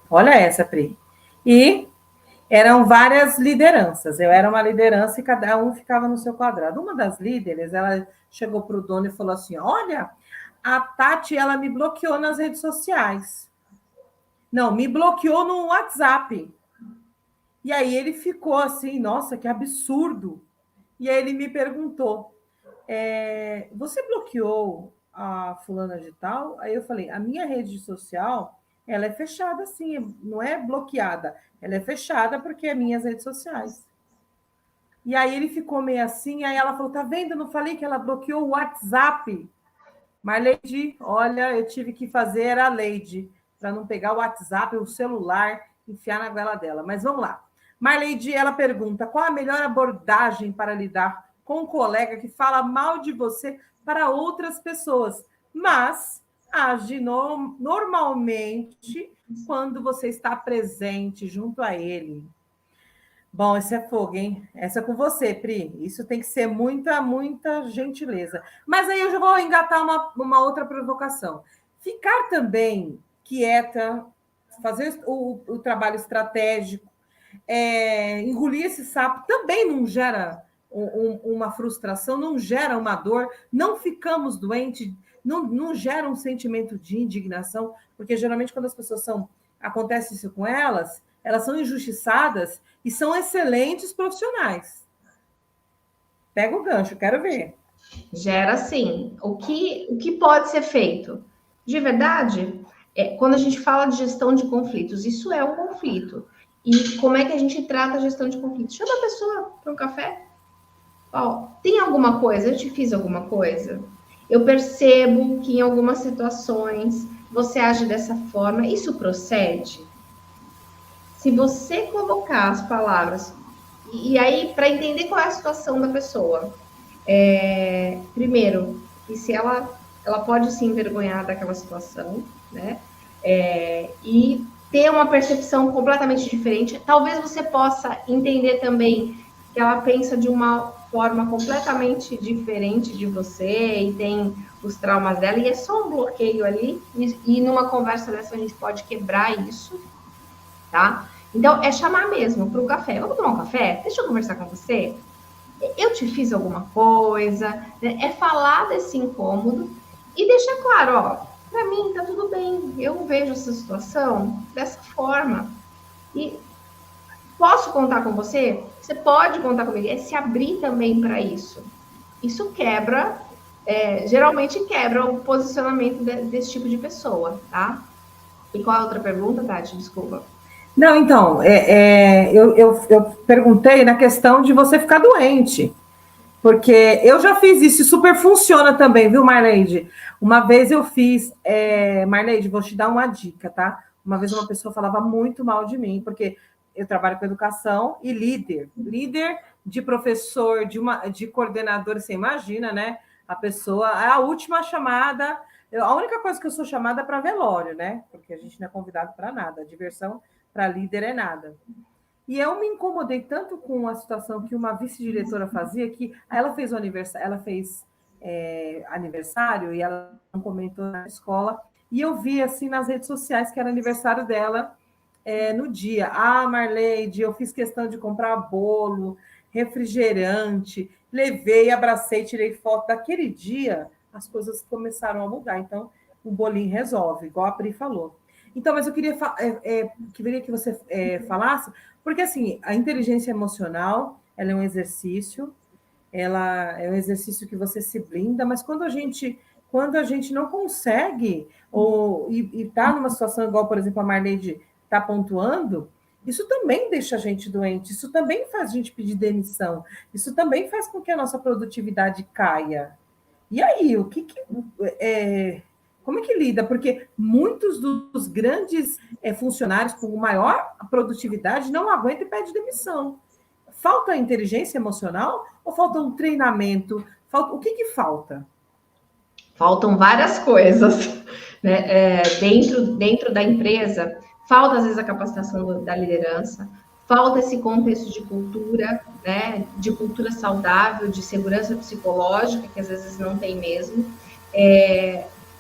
olha essa, Pri, e eram várias lideranças. Eu era uma liderança e cada um ficava no seu quadrado. Uma das líderes, ela chegou para o dono e falou assim: olha, a Tati, ela me bloqueou nas redes sociais. Não, me bloqueou no WhatsApp. E aí ele ficou assim, nossa, que absurdo. E aí ele me perguntou: você bloqueou a fulana de tal? Aí eu falei: a minha rede social, ela é fechada sim, não é bloqueada. Ela é fechada porque é minhas redes sociais. E aí ele ficou meio assim, aí ela falou: tá vendo? Eu não falei que ela bloqueou o WhatsApp. Marleide, olha, eu tive que fazer era a Leide, para não pegar o WhatsApp, o celular, enfiar na goela dela. Mas vamos lá. Marleide, ela pergunta: qual a melhor abordagem para lidar com um colega que fala mal de você para outras pessoas, mas age normalmente quando você está presente junto a ele? Bom, esse é fogo, hein? Essa é com você, Pri. Isso tem que ser muita, muita gentileza. Mas aí eu já vou engatar uma outra provocação. Ficar também quieta, fazer o trabalho estratégico, engolir esse sapo também não gera uma frustração, não gera uma dor, não ficamos doentes, não gera um sentimento de indignação, porque geralmente quando as pessoas acontece isso com elas são injustiçadas e são excelentes profissionais. Pega o gancho, quero ver. Gera sim. O que pode ser feito? De verdade, quando a gente fala de gestão de conflitos, isso é um conflito. E como é que a gente trata a gestão de conflitos? Chama a pessoa para um café. Ó, tem alguma coisa? Eu te fiz alguma coisa? Eu percebo que em algumas situações você age dessa forma. Isso procede? Se você colocar as palavras, e aí, para entender qual é a situação da pessoa, primeiro, que se ela pode se envergonhar daquela situação, né? E ter uma percepção completamente diferente. Talvez você possa entender também que ela pensa de uma forma completamente diferente de você e tem os traumas dela, e é só um bloqueio ali, e numa conversa dessa a gente pode quebrar isso, tá? Então, é chamar mesmo para o café. Vamos tomar um café? Deixa eu conversar com você. Eu te fiz alguma coisa, né? É falar desse incômodo e deixar claro, ó, para mim tá tudo bem, eu vejo essa situação dessa forma e posso contar com você? Você pode contar comigo. É se abrir também para isso. Isso quebra, geralmente quebra o posicionamento desse tipo de pessoa, tá? E qual a outra pergunta, Tati? Desculpa. Não, então, eu perguntei na questão de você ficar doente. Porque eu já fiz isso e super funciona também, viu, Marleide? Uma vez eu fiz, Marleide, vou te dar uma dica, tá? Uma vez uma pessoa falava muito mal de mim, porque eu trabalho com educação e líder de professor, de coordenador, você imagina, né? A pessoa, a última chamada, a única coisa que eu sou chamada é para velório, né? Porque a gente não é convidado para nada, a diversão para líder é nada. E eu me incomodei tanto com a situação que uma vice-diretora fazia, que ela fez aniversário e ela não comentou na escola, e eu vi assim nas redes sociais que era aniversário dela no dia. Ah, Marleide, eu fiz questão de comprar bolo, refrigerante, levei, abracei, tirei foto. Daquele dia, as coisas começaram a mudar. Então, o bolinho resolve, igual a Pri falou. Então, mas eu queria que você falasse, porque assim, a inteligência emocional, ela é um exercício, ela é um exercício que você se blinda, mas quando a gente não consegue, ou está numa situação igual, por exemplo, a Marleide está pontuando, isso também deixa a gente doente, isso também faz a gente pedir demissão, isso também faz com que a nossa produtividade caia. E aí, como é que lida? Porque muitos dos grandes funcionários com maior produtividade não aguentam e pedem demissão. Falta inteligência emocional ou falta um treinamento? O que falta? Faltam várias coisas, né? Dentro da empresa, falta às vezes a capacitação da liderança, falta esse contexto de cultura, né? De cultura saudável, de segurança psicológica, que às vezes não tem mesmo.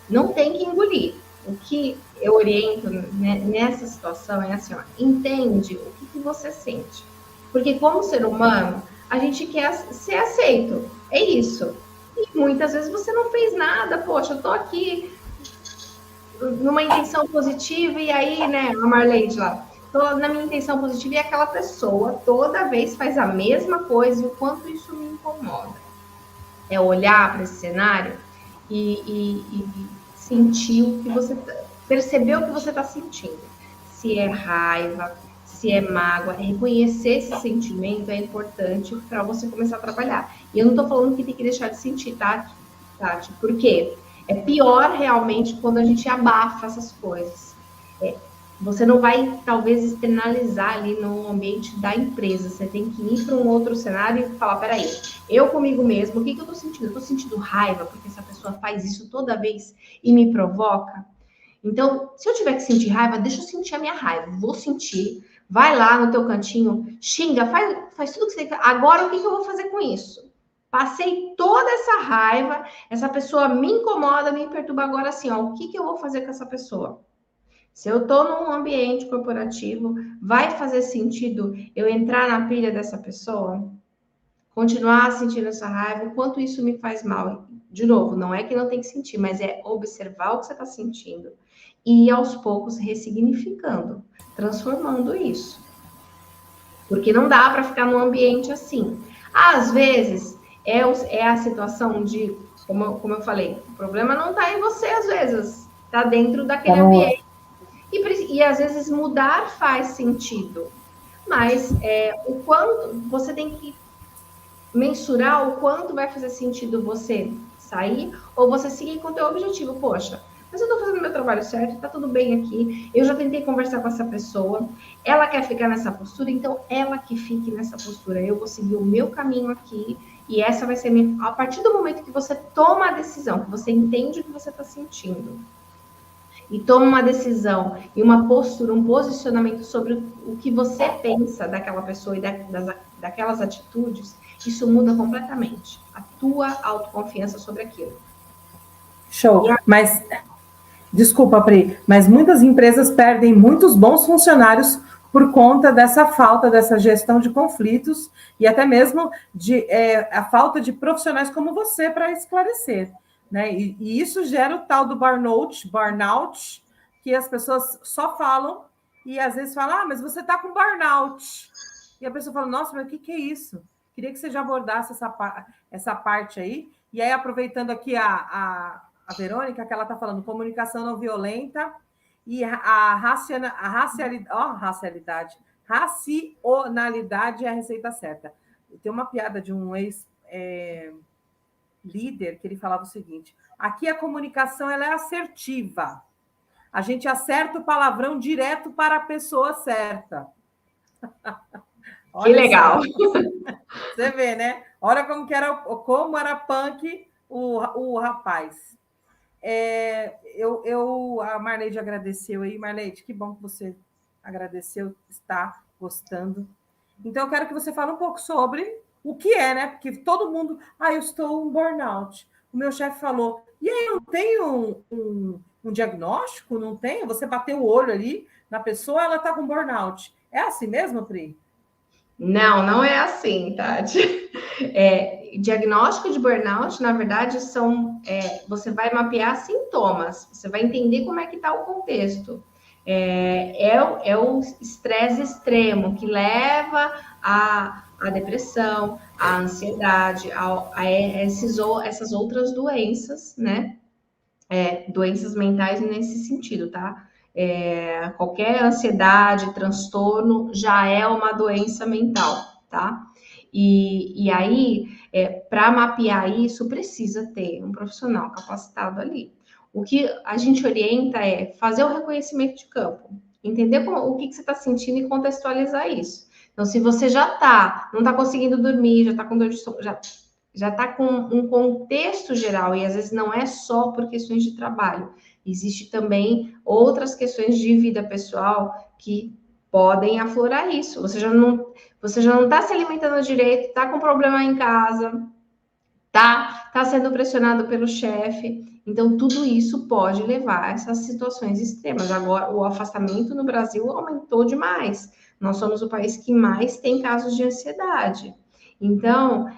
Não tem que engolir. O que eu oriento, né, nessa situação é assim, ó, entende o que você sente. Porque como ser humano, a gente quer ser aceito. É isso. E muitas vezes você não fez nada. Poxa, eu tô aqui numa intenção positiva e aí, né, a Marleide lá, tô na minha intenção positiva e aquela pessoa toda vez faz a mesma coisa e o quanto isso me incomoda. É olhar para esse cenário e sentir o que você... perceber o que você está sentindo. Se é raiva, se é mágoa, reconhecer esse sentimento é importante para você começar a trabalhar. E eu não estou falando que tem que deixar de sentir, tá, Tati? Por quê? É pior realmente quando a gente abafa essas coisas. Você não vai, talvez, externalizar ali no ambiente da empresa. Você tem que ir para um outro cenário e falar, peraí, eu comigo mesmo, o que eu estou sentindo? Eu estou sentindo raiva porque essa pessoa faz isso toda vez e me provoca? Então, se eu tiver que sentir raiva, deixa eu sentir a minha raiva. Vou sentir. Vai lá no teu cantinho, xinga, faz tudo que você tem. Agora, o que eu vou fazer com isso? Passei toda essa raiva, essa pessoa me incomoda, me perturba. Agora, assim, ó, o que eu vou fazer com essa pessoa? Se eu estou num ambiente corporativo, vai fazer sentido eu entrar na pilha dessa pessoa? Continuar sentindo essa raiva, o quanto isso me faz mal? De novo, não é que não tem que sentir, mas é observar o que você está sentindo e aos poucos ressignificando, transformando isso. Porque não dá para ficar num ambiente assim. Às vezes, é a situação de, como eu falei, o problema não está em você, às vezes, está dentro daquele ambiente. E às vezes mudar faz sentido. Mas o quanto você tem que mensurar o quanto vai fazer sentido você sair ou você seguir com o teu objetivo. Poxa, mas eu tô fazendo meu trabalho certo, tá tudo bem aqui, eu já tentei conversar com essa pessoa, ela quer ficar nessa postura, então ela que fique nessa postura, eu vou seguir o meu caminho aqui e essa vai ser minha... A partir do momento que você toma a decisão, que você entende o que você tá sentindo e toma uma decisão e uma postura, um posicionamento sobre o que você pensa daquela pessoa e daquelas atitudes, isso muda completamente a tua autoconfiança sobre aquilo. Show. Mas, desculpa, Pri, mas muitas empresas perdem muitos bons funcionários por conta dessa falta dessa gestão de conflitos e até mesmo a falta de profissionais como você para esclarecer, né? E isso gera o tal do burnout, que as pessoas só falam e às vezes falam, mas você está com burnout. E a pessoa fala, nossa, mas o que é isso? Queria que você já abordasse essa parte aí. E aí, aproveitando aqui a Verônica, que ela está falando comunicação não violenta e racionalidade é a receita certa. Tem uma piada de um ex-líder que ele falava o seguinte: aqui a comunicação ela é assertiva. A gente acerta o palavrão direto para a pessoa certa. Que legal! Você vê, né? Olha como era punk o rapaz. A Marleide agradeceu aí. Marleide, que bom que você agradeceu, está gostando. Então, eu quero que você fale um pouco sobre o que é, né? Porque todo mundo... eu estou um burnout. O meu chefe falou, e aí, não tem um diagnóstico? Não tem? Você bateu o olho ali na pessoa, ela está com burnout. É assim mesmo, Pri? Não, não é assim, Tati. Diagnóstico de burnout, na verdade, você vai mapear sintomas, você vai entender como é que está o contexto. É o estresse extremo que leva à depressão, à ansiedade, essas outras doenças, né? Doenças mentais nesse sentido, tá? Qualquer ansiedade, transtorno já é uma doença mental, tá? E aí, para mapear isso, precisa ter um profissional capacitado ali. O que a gente orienta é fazer o reconhecimento de campo, entender o que você está sentindo e contextualizar isso. Então, se você não está conseguindo dormir, já está com dor de sono, já está com um contexto geral, e às vezes não é só por questões de trabalho, existe também outras questões de vida pessoal que podem aflorar isso. Você já não está se alimentando direito, está com problema em casa, tá sendo pressionado pelo chefe. Então, tudo isso pode levar a essas situações extremas. Agora, o afastamento no Brasil aumentou demais. Nós somos o país que mais tem casos de ansiedade. Então,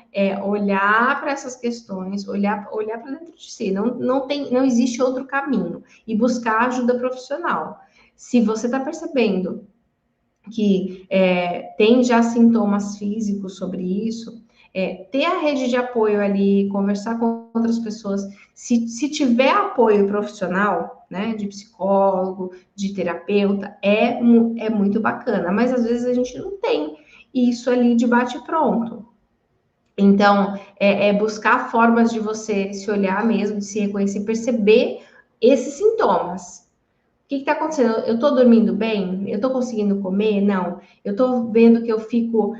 olhar para essas questões, olhar para dentro de si, não existe outro caminho, e buscar ajuda profissional. Se você está percebendo que tem já sintomas físicos sobre isso, ter a rede de apoio ali, conversar com outras pessoas, se tiver apoio profissional, né, de psicólogo, de terapeuta, é muito bacana, mas às vezes a gente não tem isso ali de bate-pronto. Então, buscar formas de você se olhar mesmo, de se reconhecer, perceber esses sintomas. O que está acontecendo? Eu estou dormindo bem? Eu estou conseguindo comer? Não. Eu estou vendo que eu fico...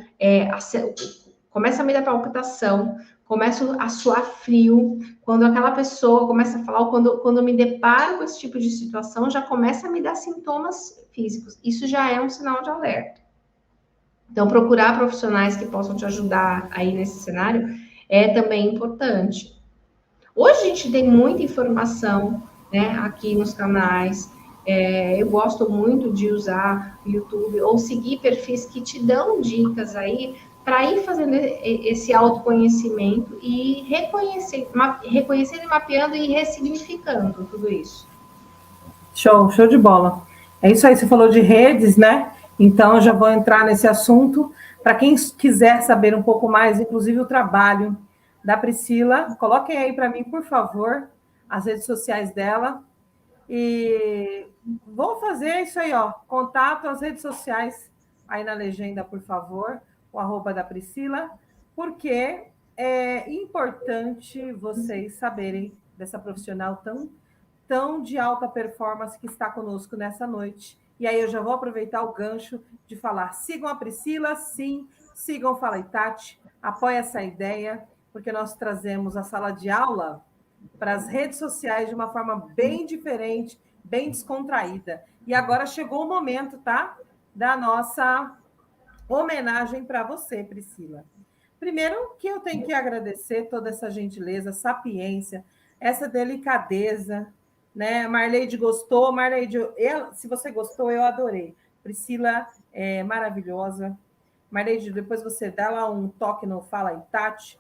começa a me dar palpitação, começo a suar frio. Quando aquela pessoa começa a falar, quando eu me deparo com esse tipo de situação, já começa a me dar sintomas físicos. Isso já é um sinal de alerta. Então, procurar profissionais que possam te ajudar aí nesse cenário é também importante. Hoje a gente tem muita informação, né, aqui nos canais. Eu gosto muito de usar o YouTube ou seguir perfis que te dão dicas aí para ir fazendo esse autoconhecimento e reconhecendo, mapeando e ressignificando tudo isso. Show de bola. É isso aí, você falou de redes, né? Então, eu já vou entrar nesse assunto. Para quem quiser saber um pouco mais, inclusive o trabalho da Priscila, coloquem aí para mim, por favor, as redes sociais dela. E vou fazer isso aí, ó. Contato as redes sociais aí na legenda, por favor, o @ da Priscila, porque é importante vocês saberem dessa profissional tão de alta performance que está conosco nessa noite. E aí eu já vou aproveitar o gancho de falar, sigam a Priscila, sim, sigam o Fala Itati, apoiem essa ideia, porque nós trazemos a sala de aula para as redes sociais de uma forma bem diferente, bem descontraída. E agora chegou o momento, tá? Da nossa homenagem para você, Priscila. Primeiro que eu tenho que agradecer toda essa gentileza, sapiência, essa delicadeza, né? Marleide gostou, Marleide, se você gostou, eu adorei. Priscila é maravilhosa. Marleide, depois você dá lá um toque no Fala Itati,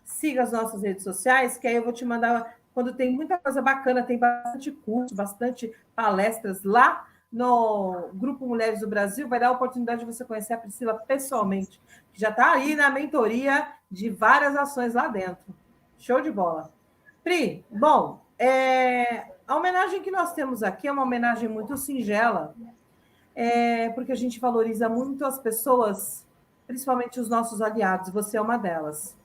siga as nossas redes sociais, que aí eu vou te mandar, quando tem muita coisa bacana, tem bastante curso, bastante palestras lá no Grupo Mulheres do Brasil, vai dar a oportunidade de você conhecer a Priscila pessoalmente, que já está aí na mentoria de várias ações lá dentro. Show de bola. Pri, bom, a homenagem que nós temos aqui é uma homenagem muito singela, porque a gente valoriza muito as pessoas, principalmente os nossos aliados, você é uma delas.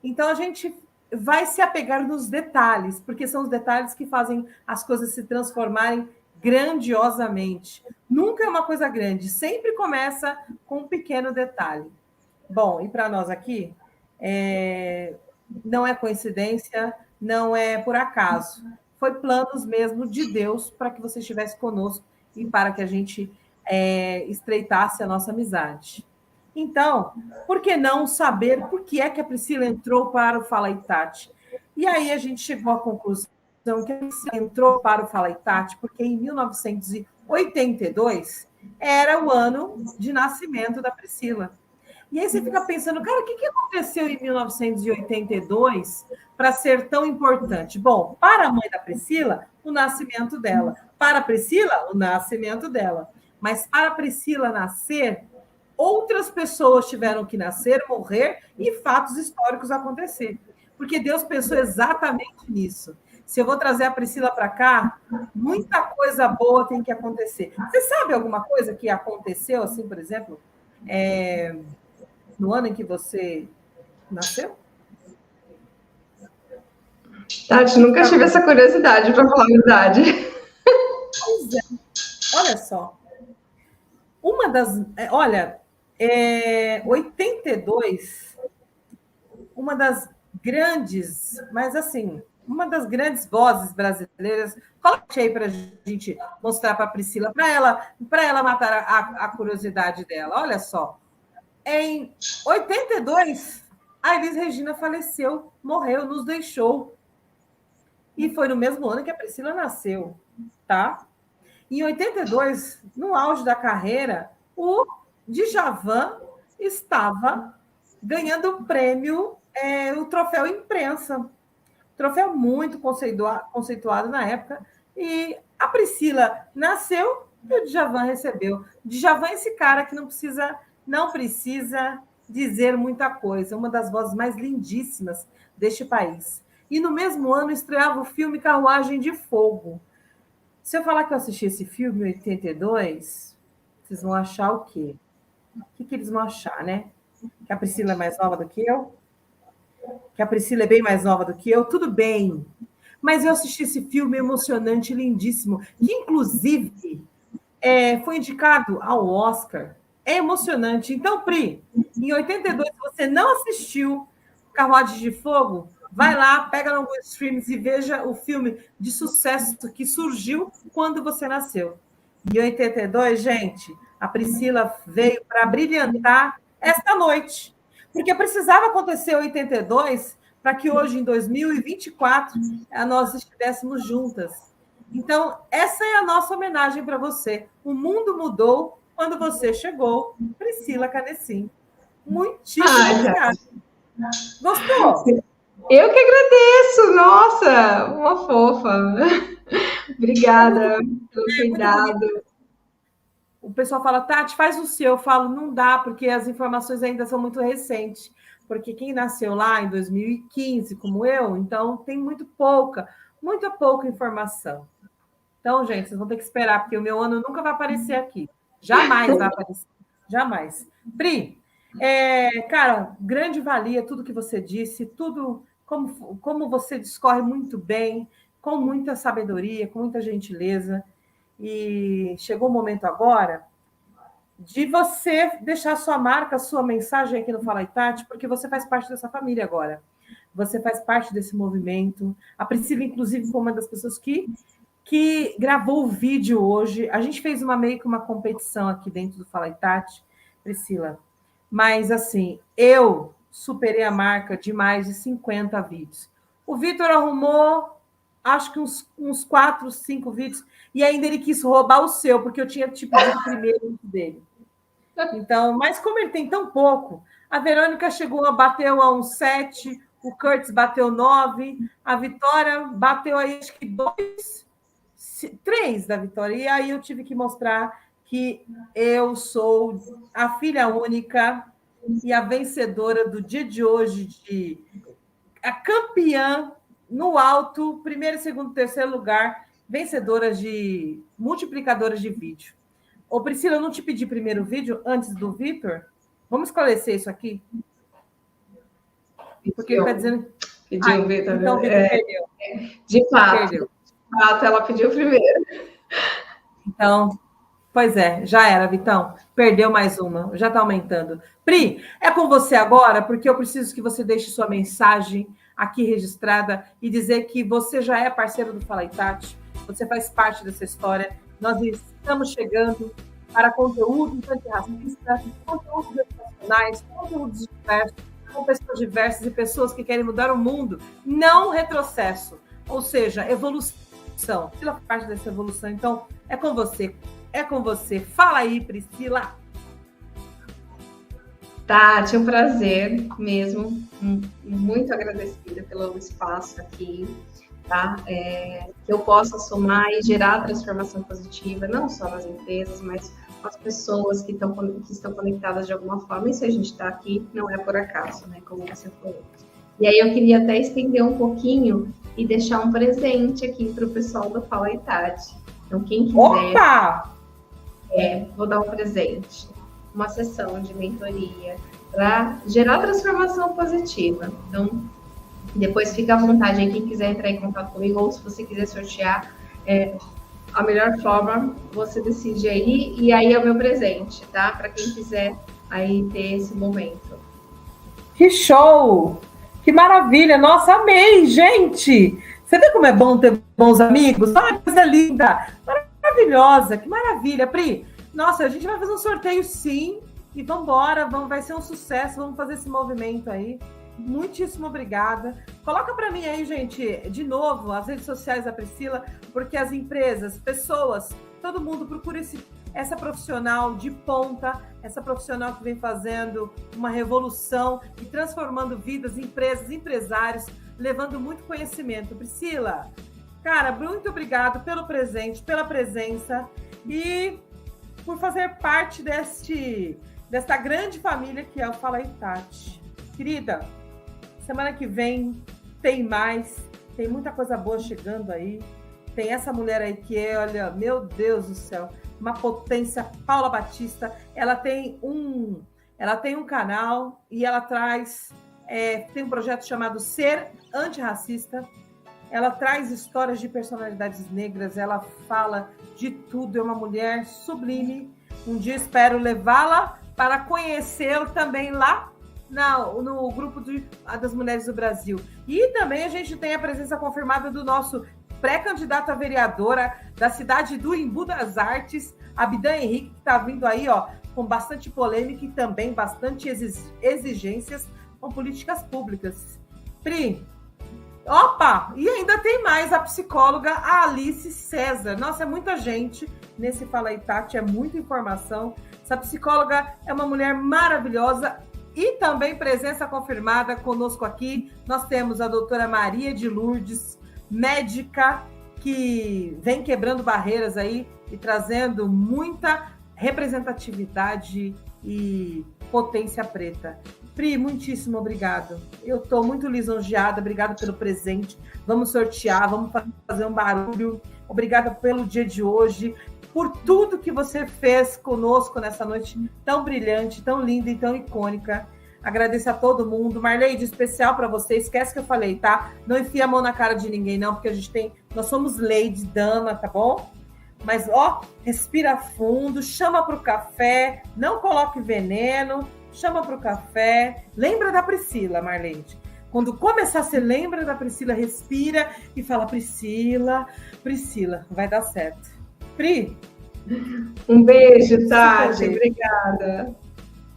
Então, a gente vai se apegar nos detalhes, porque são os detalhes que fazem as coisas se transformarem grandiosamente. Nunca é uma coisa grande, sempre começa com um pequeno detalhe. Bom, e para nós aqui, não é coincidência, não é por acaso. Foi planos mesmo de Deus para que você estivesse conosco e para que a gente estreitasse a nossa amizade. Então, por que não saber por que é que a Priscila entrou para o Fala Itati? E aí a gente chegou à conclusão que a Priscila entrou para o Fala Itati porque em 1982 era o ano de nascimento da Priscila. E aí você fica pensando, cara, o que aconteceu em 1982 para ser tão importante? Bom, para a mãe da Priscila, o nascimento dela. Para a Priscila, o nascimento dela. Mas para a Priscila nascer, outras pessoas tiveram que nascer, morrer e fatos históricos acontecer. Porque Deus pensou exatamente nisso. Se eu vou trazer a Priscila para cá, muita coisa boa tem que acontecer. Você sabe alguma coisa que aconteceu, assim, por exemplo, no ano em que você nasceu? Tati, nunca tive essa curiosidade, para falar a verdade. Pois é. Olha só. Uma das... Olha, 82, uma das grandes, mas assim, uma das grandes vozes brasileiras. Coloque aí para a gente mostrar para a Priscila, para ela matar a curiosidade dela. Olha só. Em 82, a Elis Regina faleceu, morreu, nos deixou. E foi no mesmo ano que a Priscila nasceu, tá? Em 82, no auge da carreira, o Djavan estava ganhando o prêmio, o troféu imprensa. Troféu muito conceituado na época. E a Priscila nasceu e o Djavan recebeu. Djavan é esse cara que não precisa dizer muita coisa, uma das vozes mais lindíssimas deste país. E no mesmo ano estreava o filme Carruagem de Fogo. Se eu falar que eu assisti esse filme em 82, vocês vão achar o quê? O que eles vão achar, né? Que a Priscila é mais nova do que eu? Que a Priscila é bem mais nova do que eu? Tudo bem. Mas eu assisti esse filme emocionante, lindíssimo, que inclusive foi indicado ao Oscar. É emocionante. Então, Pri, em 82, se você não assistiu Carruagem de Fogo, vai lá, pega no Google Streams e veja o filme de sucesso que surgiu quando você nasceu. Em 82, gente, a Priscila veio para brilhantar esta noite. Porque precisava acontecer em 82 para que hoje, em 2024, nós estivéssemos juntas. Então, essa é a nossa homenagem para você. O mundo mudou quando você chegou, Priscila Canessim. Muitíssimo obrigada. Gostou? Eu que agradeço, nossa, uma fofa. Obrigada pelo cuidado. O pessoal fala, Tati, faz o seu. Eu falo, não dá, porque as informações ainda são muito recentes. Porque quem nasceu lá em 2015, como eu, então tem muita pouca informação. Então, gente, vocês vão ter que esperar, porque o meu ano nunca vai aparecer aqui. Jamais vai aparecer. Jamais. Pri, cara, grande valia tudo que você disse, tudo como você discorre muito bem, com muita sabedoria, com muita gentileza. E chegou o momento agora de você deixar sua marca, sua mensagem aqui no Fala Itati, porque você faz parte dessa família agora. Você faz parte desse movimento. A Priscila, inclusive, foi uma das pessoas que gravou o vídeo hoje. A gente fez meio que uma competição aqui dentro do Fala Itati, Priscila. Mas, assim, eu superei a marca de mais de 50 vídeos. O Vitor arrumou, acho que uns 4, 5 vídeos, e ainda ele quis roubar o seu, porque eu tinha te pedido primeiro dele. Então, mas como ele tem tão pouco, a Verônica bateu a uns 7, o Curtis bateu 9, a Vitória bateu aí, acho que 3 da Vitória. E aí eu tive que mostrar que eu sou a filha única e a vencedora do dia de hoje, a campeã no alto, primeiro, segundo, terceiro lugar, vencedora de multiplicadoras de vídeo. Ô, Priscila, eu não te pedi primeiro o vídeo antes do Vitor? Vamos esclarecer isso aqui? Porque ele está dizendo... Pediu o Vitor. Então o Vitor perdeu. De fato, ela pediu primeiro. Então, pois é, já era, Vitão. Perdeu mais uma, já está aumentando. Pri, é com você agora, porque eu preciso que você deixe sua mensagem aqui registrada e dizer que você já é parceiro do Fala Itati, você faz parte dessa história. Nós estamos chegando para conteúdos antirracistas, conteúdos educacionais, conteúdos diversos, com pessoas diversas e pessoas que querem mudar o mundo, não retrocesso, ou seja, evolução. Priscila faz parte dessa evolução, então é com você. É com você. Fala aí, Priscila. Tati, um prazer mesmo. Muito agradecida pelo espaço aqui, tá? Que eu possa somar e gerar transformação positiva, não só nas empresas, mas com as pessoas que estão conectadas de alguma forma. E se a gente está aqui, não é por acaso, né? Como você falou. E aí eu queria até estender um pouquinho e deixar um presente aqui para o pessoal do Fala Itati. Então, quem quiser... Opa! Vou dar um presente. Uma sessão de mentoria para gerar transformação positiva. Então, depois fica à vontade aí, quem quiser entrar em contato comigo, ou se você quiser sortear a melhor forma, você decide aí, e aí é o meu presente, tá? Para quem quiser aí ter esse momento. Que show! Que maravilha! Nossa, amei, gente! Você vê como é bom ter bons amigos? Olha que coisa linda! Maravilhosa! Que maravilha, Pri! Nossa, a gente vai fazer um sorteio sim, e vamos embora, vai ser um sucesso, vamos fazer esse movimento aí. Muitíssimo obrigada. Coloca para mim aí, gente, de novo, as redes sociais da Priscila, porque as empresas, pessoas, todo mundo procura essa profissional de ponta, essa profissional que vem fazendo uma revolução e transformando vidas, empresas, empresários, levando muito conhecimento. Priscila, cara, muito obrigado pelo presente, pela presença e por fazer parte desta grande família que é o Fala Itati. Querida, semana que vem tem mais, tem muita coisa boa chegando aí. Tem essa mulher aí que olha, meu Deus do céu, uma potência, Paula Batista. Ela tem um canal e ela tem um projeto chamado Ser Antirracista. Ela traz histórias de personalidades negras, ela fala de tudo, é uma mulher sublime. Um dia espero levá-la para conhecê-lo também lá no grupo das Mulheres do Brasil. E também a gente tem a presença confirmada do nosso pré-candidato a vereadora da cidade do Embu das Artes, Abdan Henrique, que está vindo aí com bastante polêmica e também bastante exigências com políticas públicas. Pri, opa! E ainda tem mais a psicóloga Alice César. Nossa, é muita gente nesse Fala Itati, é muita informação. Essa psicóloga é uma mulher maravilhosa e também presença confirmada conosco aqui. Nós temos a doutora Maria de Lourdes, médica que vem quebrando barreiras aí e trazendo muita representatividade e potência preta. Pri, muitíssimo obrigado. Eu estou muito lisonjeada, obrigada pelo presente. Vamos sortear, vamos fazer um barulho. Obrigada pelo dia de hoje, por tudo que você fez conosco nessa noite tão brilhante, tão linda e tão icônica. Agradeço a todo mundo. Marley, de especial para você, esquece que eu falei, tá? Não enfia a mão na cara de ninguém, não, porque nós somos lady, dama, tá bom? Mas, respira fundo, chama para o café, não coloque veneno, chama para o café. Lembra da Priscila, Marlene. Quando começar, você lembra da Priscila, respira e fala, Priscila, vai dar certo. Pri? Um beijo, Tati. Obrigada.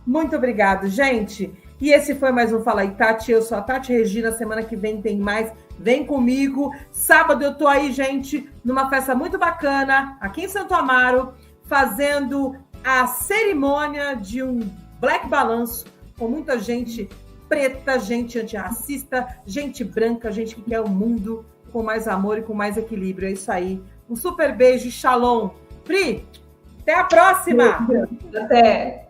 Muito obrigada, gente. E esse foi mais um Fala aí, Tati. Eu sou a Tati Regina. Semana que vem tem mais. Vem comigo. Sábado eu tô aí, gente, numa festa muito bacana, aqui em Santo Amaro, fazendo a cerimônia de um Black Balanço, com muita gente preta, gente antirracista, gente branca, gente que quer o mundo com mais amor e com mais equilíbrio. É isso aí. Um super beijo, shalom. Pri, até a próxima! Até!